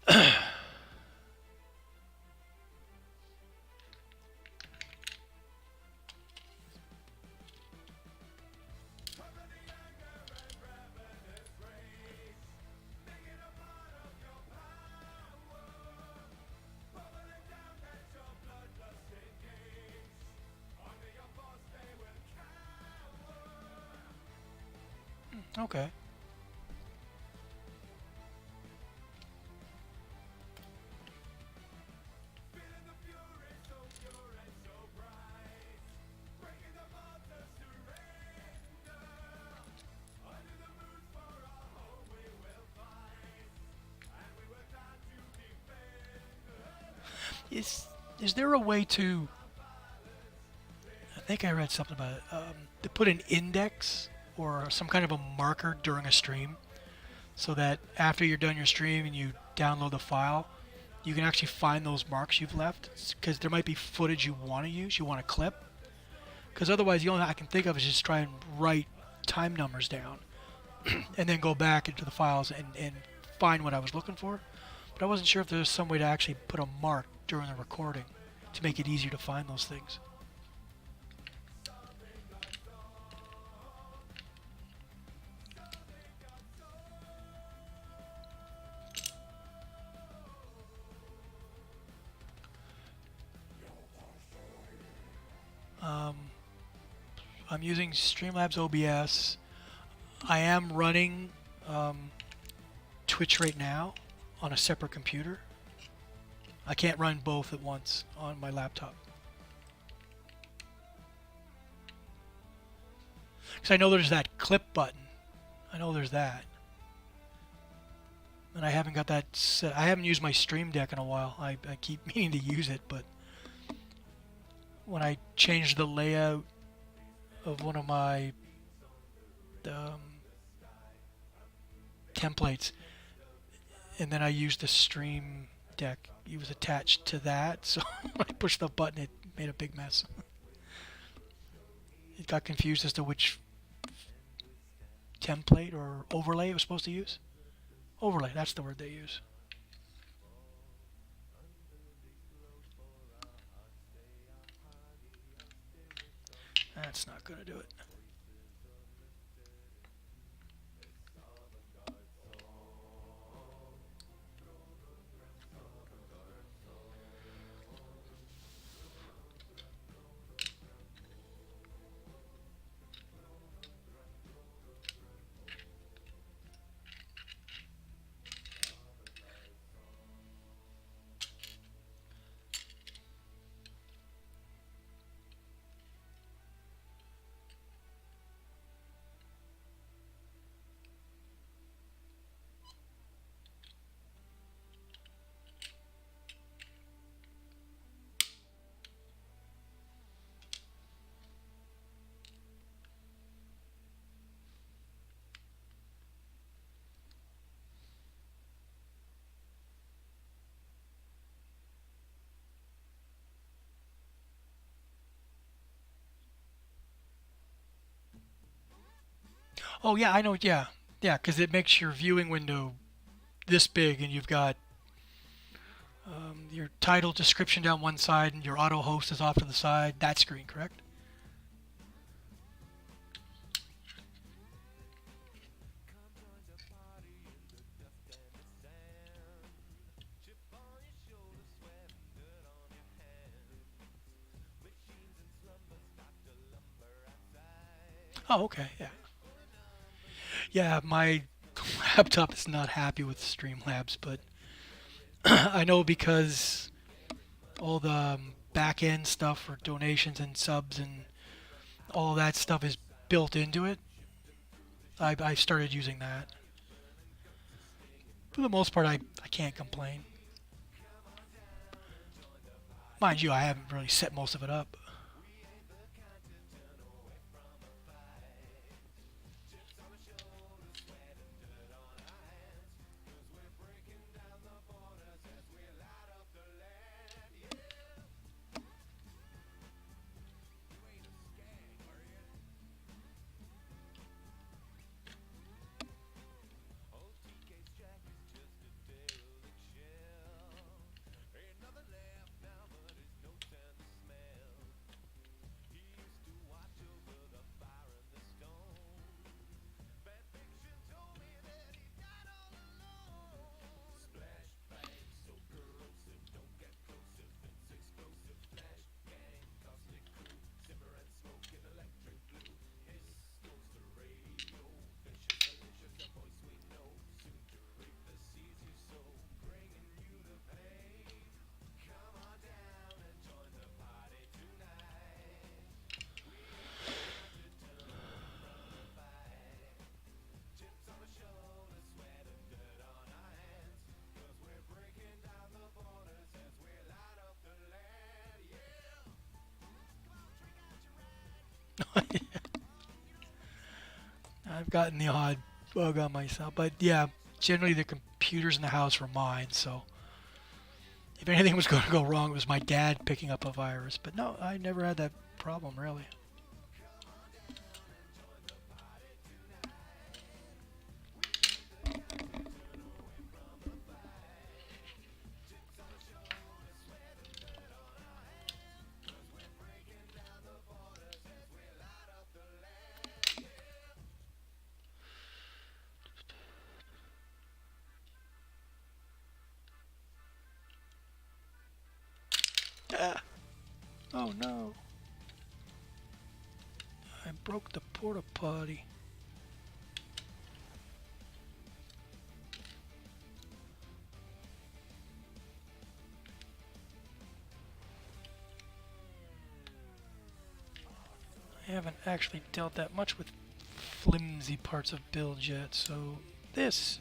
Okay. Is there a way to? I think I read something about it. To put an index or some kind of a marker during a stream, so that after you're done your stream and you download the file, you can actually find those marks you've left. Because there might be footage you want to use, you want to clip. Because otherwise, the only thing I can think of is just try and write time numbers down, and then go back into the files and find what I was looking for. But I wasn't sure if there was some way to actually put a mark during the recording to make it easier to find those things. Um, I'm using Streamlabs OBS. I am running Twitch right now on a separate computer. I can't run both at once on my laptop. Because I know there's that clip button. I know there's that. And I haven't got that set. I haven't used my Stream Deck in a while. I keep meaning to use it, but when I changed the layout of one of my templates, and then I used the Stream Deck, it was attached to that, so when I pushed the button, it made a big mess. It got confused as to which template or overlay it was supposed to use. Overlay, that's the word they use. That's not going to do it. Oh yeah, I know. Yeah, yeah, because it makes your viewing window this big, and you've got your title description down one side, and your auto host is off to the side. That screen, correct? Oh, okay, yeah. Yeah, my laptop is not happy with Streamlabs, but I know because all the back end stuff for donations and subs and all that stuff is built into it. I started using that. For the most part, I can't complain. Mind you, I haven't really set most of it up. I've gotten the odd bug on myself, but yeah, generally the computers in the house were mine. So if anything was going to go wrong, it was my dad picking up a virus. But no, I never had that problem really. Ah. Oh no! I broke the port-a-potty. I haven't actually dealt that much with flimsy parts of builds yet, so this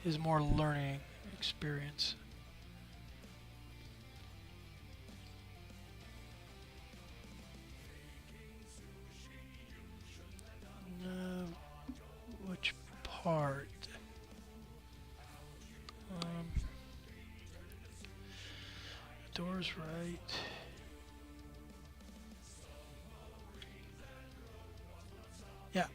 is more learning experience. Which part? Um, door's right. Yeah.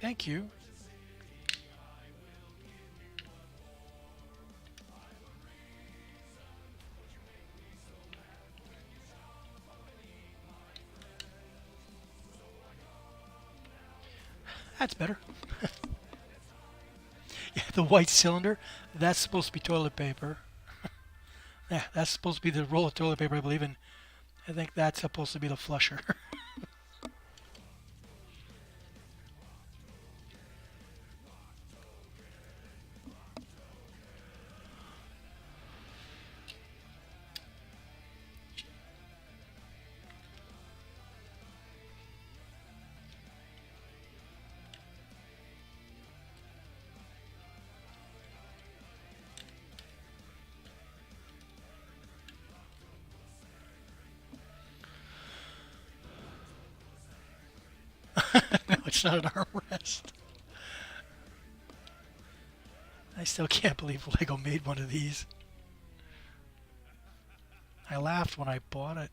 Thank you. That's better. Yeah, the white cylinder, that's supposed to be toilet paper. Yeah, that's supposed to be the roll of toilet paper, I believe, and I think that's supposed to be the flusher. No, it's not an armrest. I still can't believe Lego made one of these. I laughed when I bought it.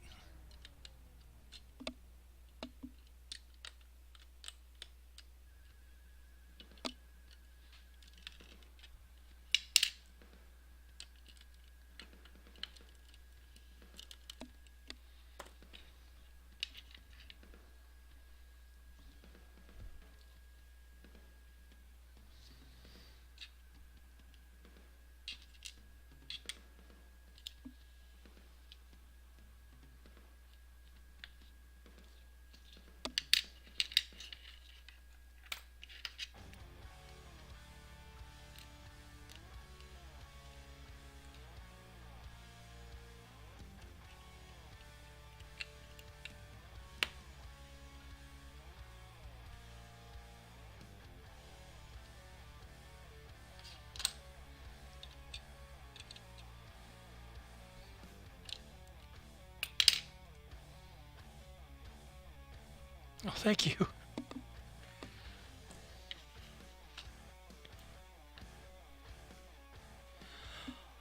Oh, thank you.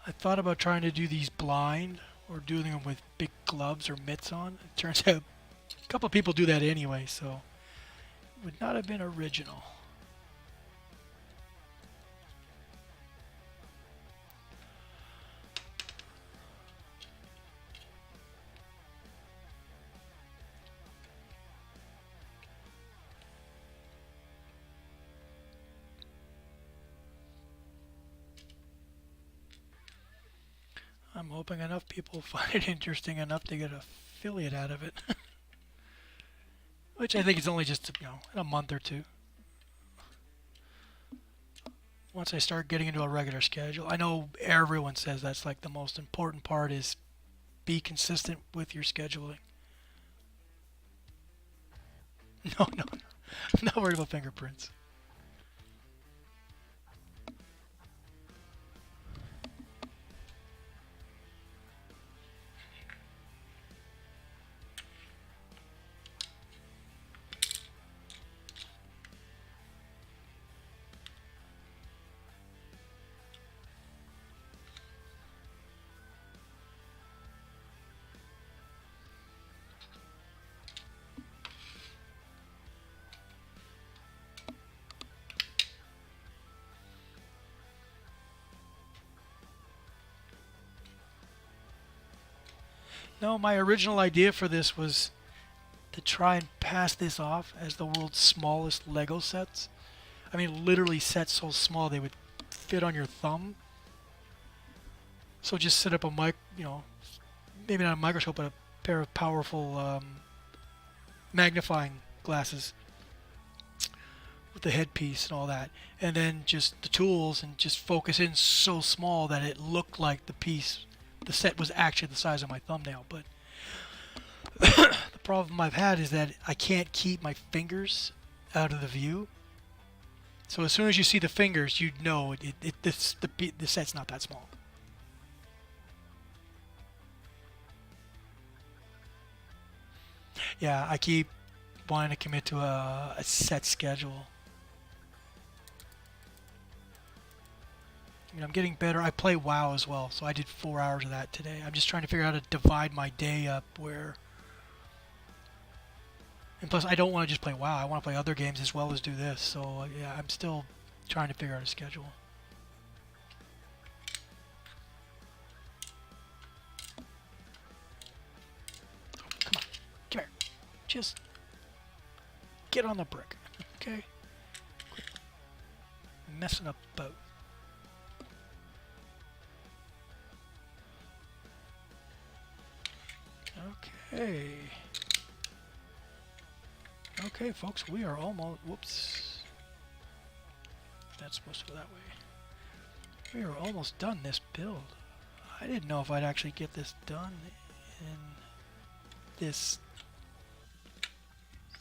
I thought about trying to do these blind or doing them with big gloves or mitts on. It turns out a couple of people do that anyway, so it would not have been original. I'm hoping enough people find it interesting enough to get an affiliate out of it. Which I think is only just, in a month or two. Once I start getting into a regular schedule. I know everyone says that's like the most important part is be consistent with your scheduling. No, no, no. I'm not worried about fingerprints. No, my original idea for this was to try and pass this off as the world's smallest Lego sets. I mean, literally sets so small they would fit on your thumb. So just set up a maybe not a microscope, but a pair of powerful magnifying glasses with the headpiece and all that, and then just the tools, and just focus in so small that it looked like the set was actually the size of my thumbnail. But the problem I've had is that I can't keep my fingers out of the view. So as soon as you see the fingers, you know the set's not that small. Yeah, I keep wanting to commit to a set schedule. I mean, I'm getting better. I play WoW as well, so I did 4 hours of that today. I'm just trying to figure out how to divide my day up where... And plus, I don't want to just play WoW. I want to play other games as well as do this. So, yeah, I'm still trying to figure out a schedule. Oh, come on. Come here. Just get on the brick, okay? Quit messing up the boat. Okay. Okay, folks, we are almost... Whoops. That's supposed to go that way. We are almost done this build. I didn't know if I'd actually get this done in this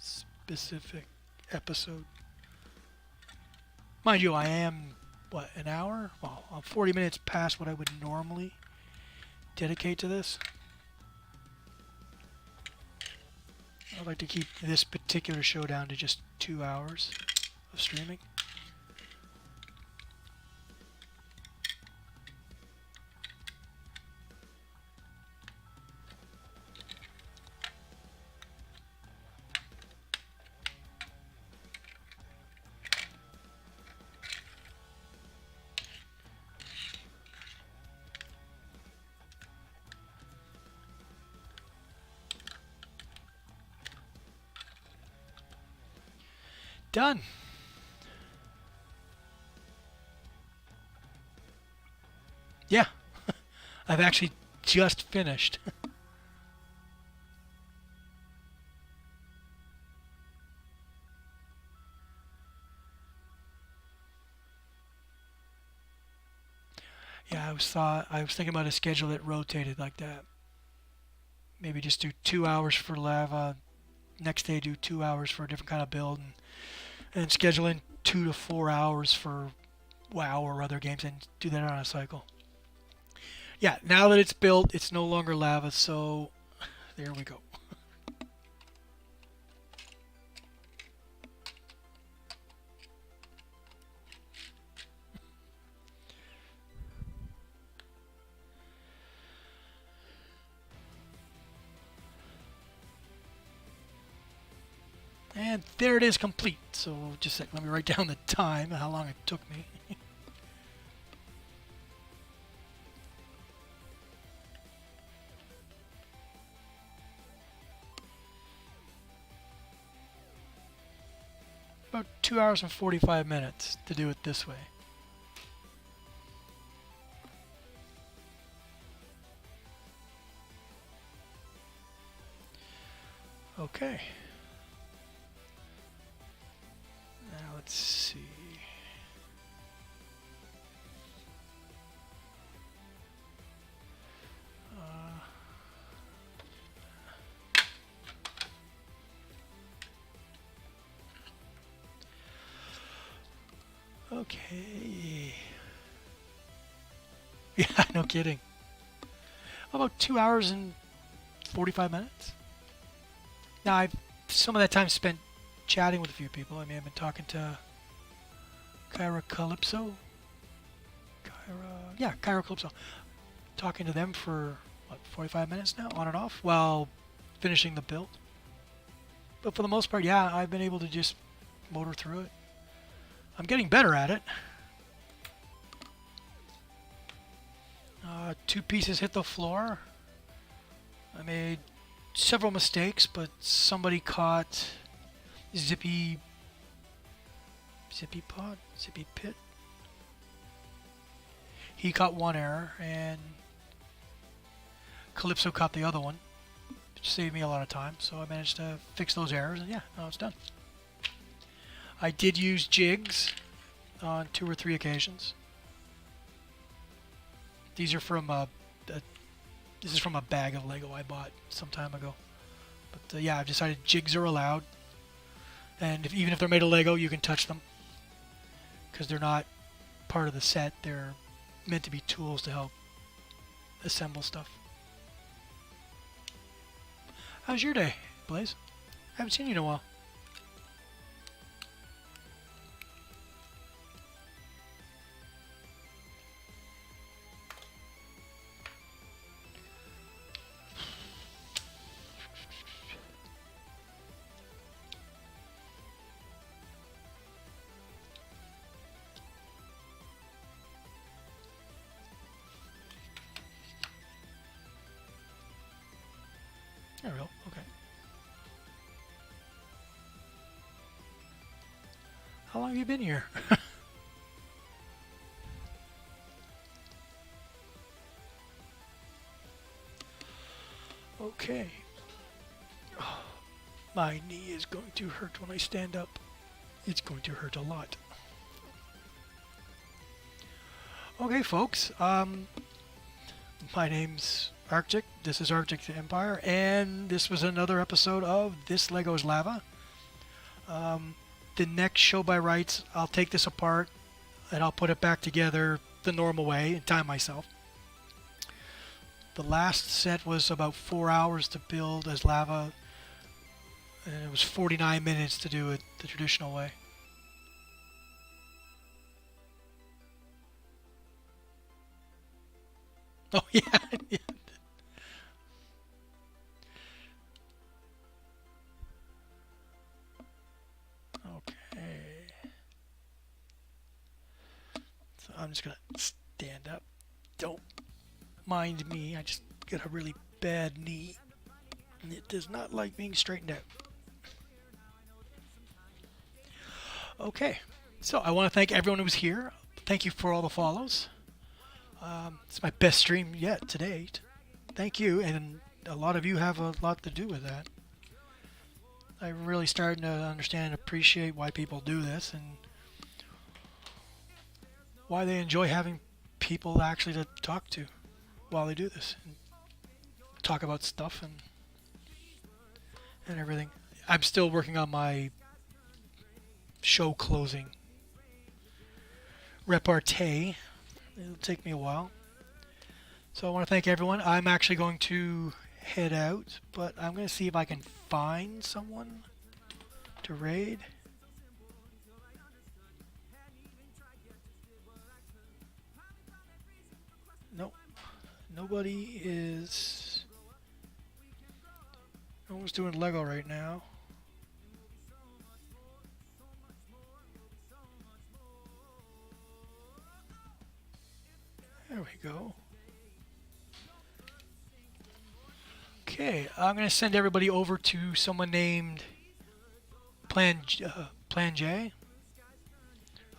specific episode. Mind you, I am, what, an hour? Well, I'm 40 minutes past what I would normally dedicate to this. I'd like to keep this particular show down to just 2 hours of streaming. Done. Yeah, I've actually just finished. Yeah, I was thinking about a schedule that rotated like that. Maybe just do 2 hours for lava, next day do 2 hours for a different kind of build, and schedule in 2 to 4 hours for WoW or other games, and do that on a cycle. Yeah, now that it's built, it's no longer lava, so there we go. And there it is, complete. So just a sec, let me write down the time, how long it took me. About 2 hours and 45 minutes to do it this way. Okay. Now let's see. Okay. Yeah, no kidding. About 2 hours and 45 minutes. Now, I've some of that time spent chatting with a few people. I mean, I've been talking to Kyra Calypso. Kyra Calypso. Talking to them for, what, 45 minutes now, on and off, while finishing the build. But for the most part, yeah, I've been able to just motor through it. I'm getting better at it. 2 pieces hit the floor. I made several mistakes, but somebody caught Zippy Pit. He caught one error, and Calypso caught the other one, which saved me a lot of time. So I managed to fix those errors, and yeah, now it's done. I did use jigs on 2 or 3 occasions. These are from this is from a bag of Lego I bought some time ago. But yeah, I've decided jigs are allowed, and even if they're made of Lego, you can touch them because they're not part of the set. They're meant to be tools to help assemble stuff. How's your day, Blaze? I haven't seen you in a while. There we go. Okay. How long have you been here? Okay. Oh, my knee is going to hurt when I stand up. It's going to hurt a lot. Okay, folks. My name's Arctic. This is Arctic Empire, and this was another episode of This Lego's Lava. The next show by rights, I'll take this apart and I'll put it back together the normal way and time myself. The last set was about 4 hours to build as lava, and it was 49 minutes to do it the traditional way. Oh yeah, yeah. Okay. So I'm just gonna stand up. Don't mind me. I just got a really bad knee, and it does not like being straightened out. Okay. So I want to thank everyone who was here. Thank you for all the follows. It's my best stream yet to date. Thank you, and a lot of you have a lot to do with that. I'm really starting to understand and appreciate why people do this and why they enjoy having people actually to talk to while they do this and talk about stuff and everything. I'm still working on my show closing repartee. It'll take me a while. So I want to thank everyone. I'm actually going to head out, but I'm going to see if I can find someone to raid. Nope. Nobody is... No one's doing Lego right now. There we go. Okay, I'm going to send everybody over to someone named Plan J.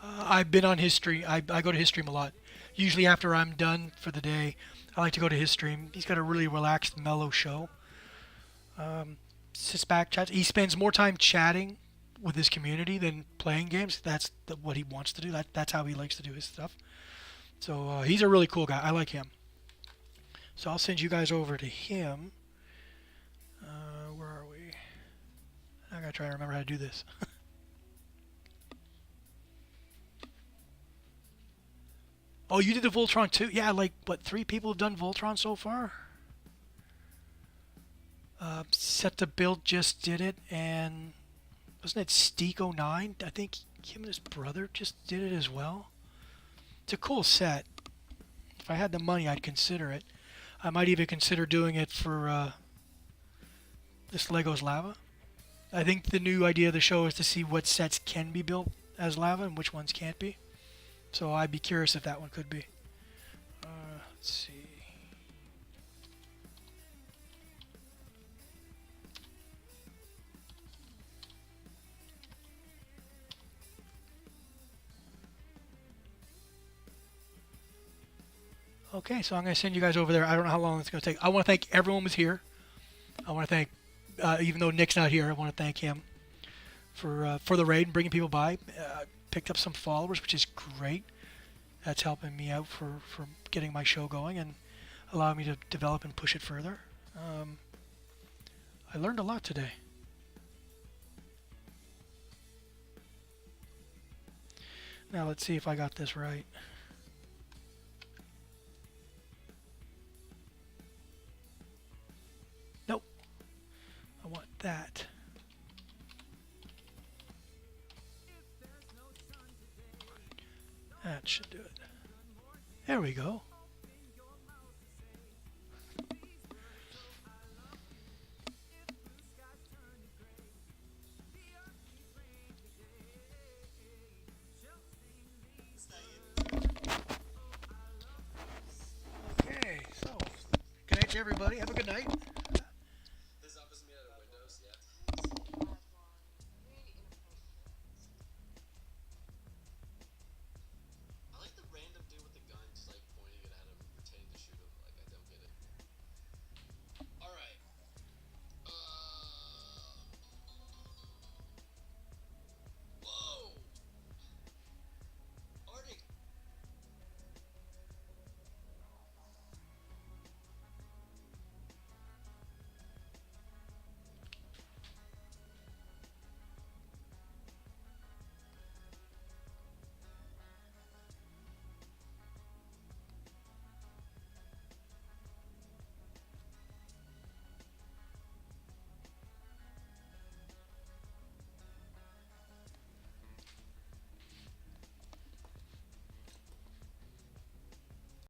I've been on his stream. I go to his stream a lot. Usually after I'm done for the day, I like to go to his stream. He's got a really relaxed, mellow show. Sits back, chats. He spends more time chatting with his community than playing games. That's what he wants to do. That's how he likes to do his stuff. So he's a really cool guy. I like him. So I'll send you guys over to him. Where are we? I gotta try to remember how to do this. Oh, you did the Voltron too? Yeah, like, what, 3 people have done Voltron so far? Set to Build just did it, and wasn't it Steak09? I think him and his brother just did it as well. It's a cool set. If I had the money, I'd consider it. I might even consider doing it for this Lego's Lava. I think the new idea of the show is to see what sets can be built as lava and which ones can't be. So I'd be curious if that one could be. Let's see. Okay, so I'm going to send you guys over there. I don't know how long it's going to take. I want to thank everyone who's here. I want to thank, even though Nick's not here, I want to thank him for the raid and bringing people by. Picked up some followers, which is great. That's helping me out for getting my show going and allowing me to develop and push it further. I learned a lot today. Now let's see if I got this right. Nope. I want that. That should do it. There we go. Okay, so good night to everybody. Have a good night.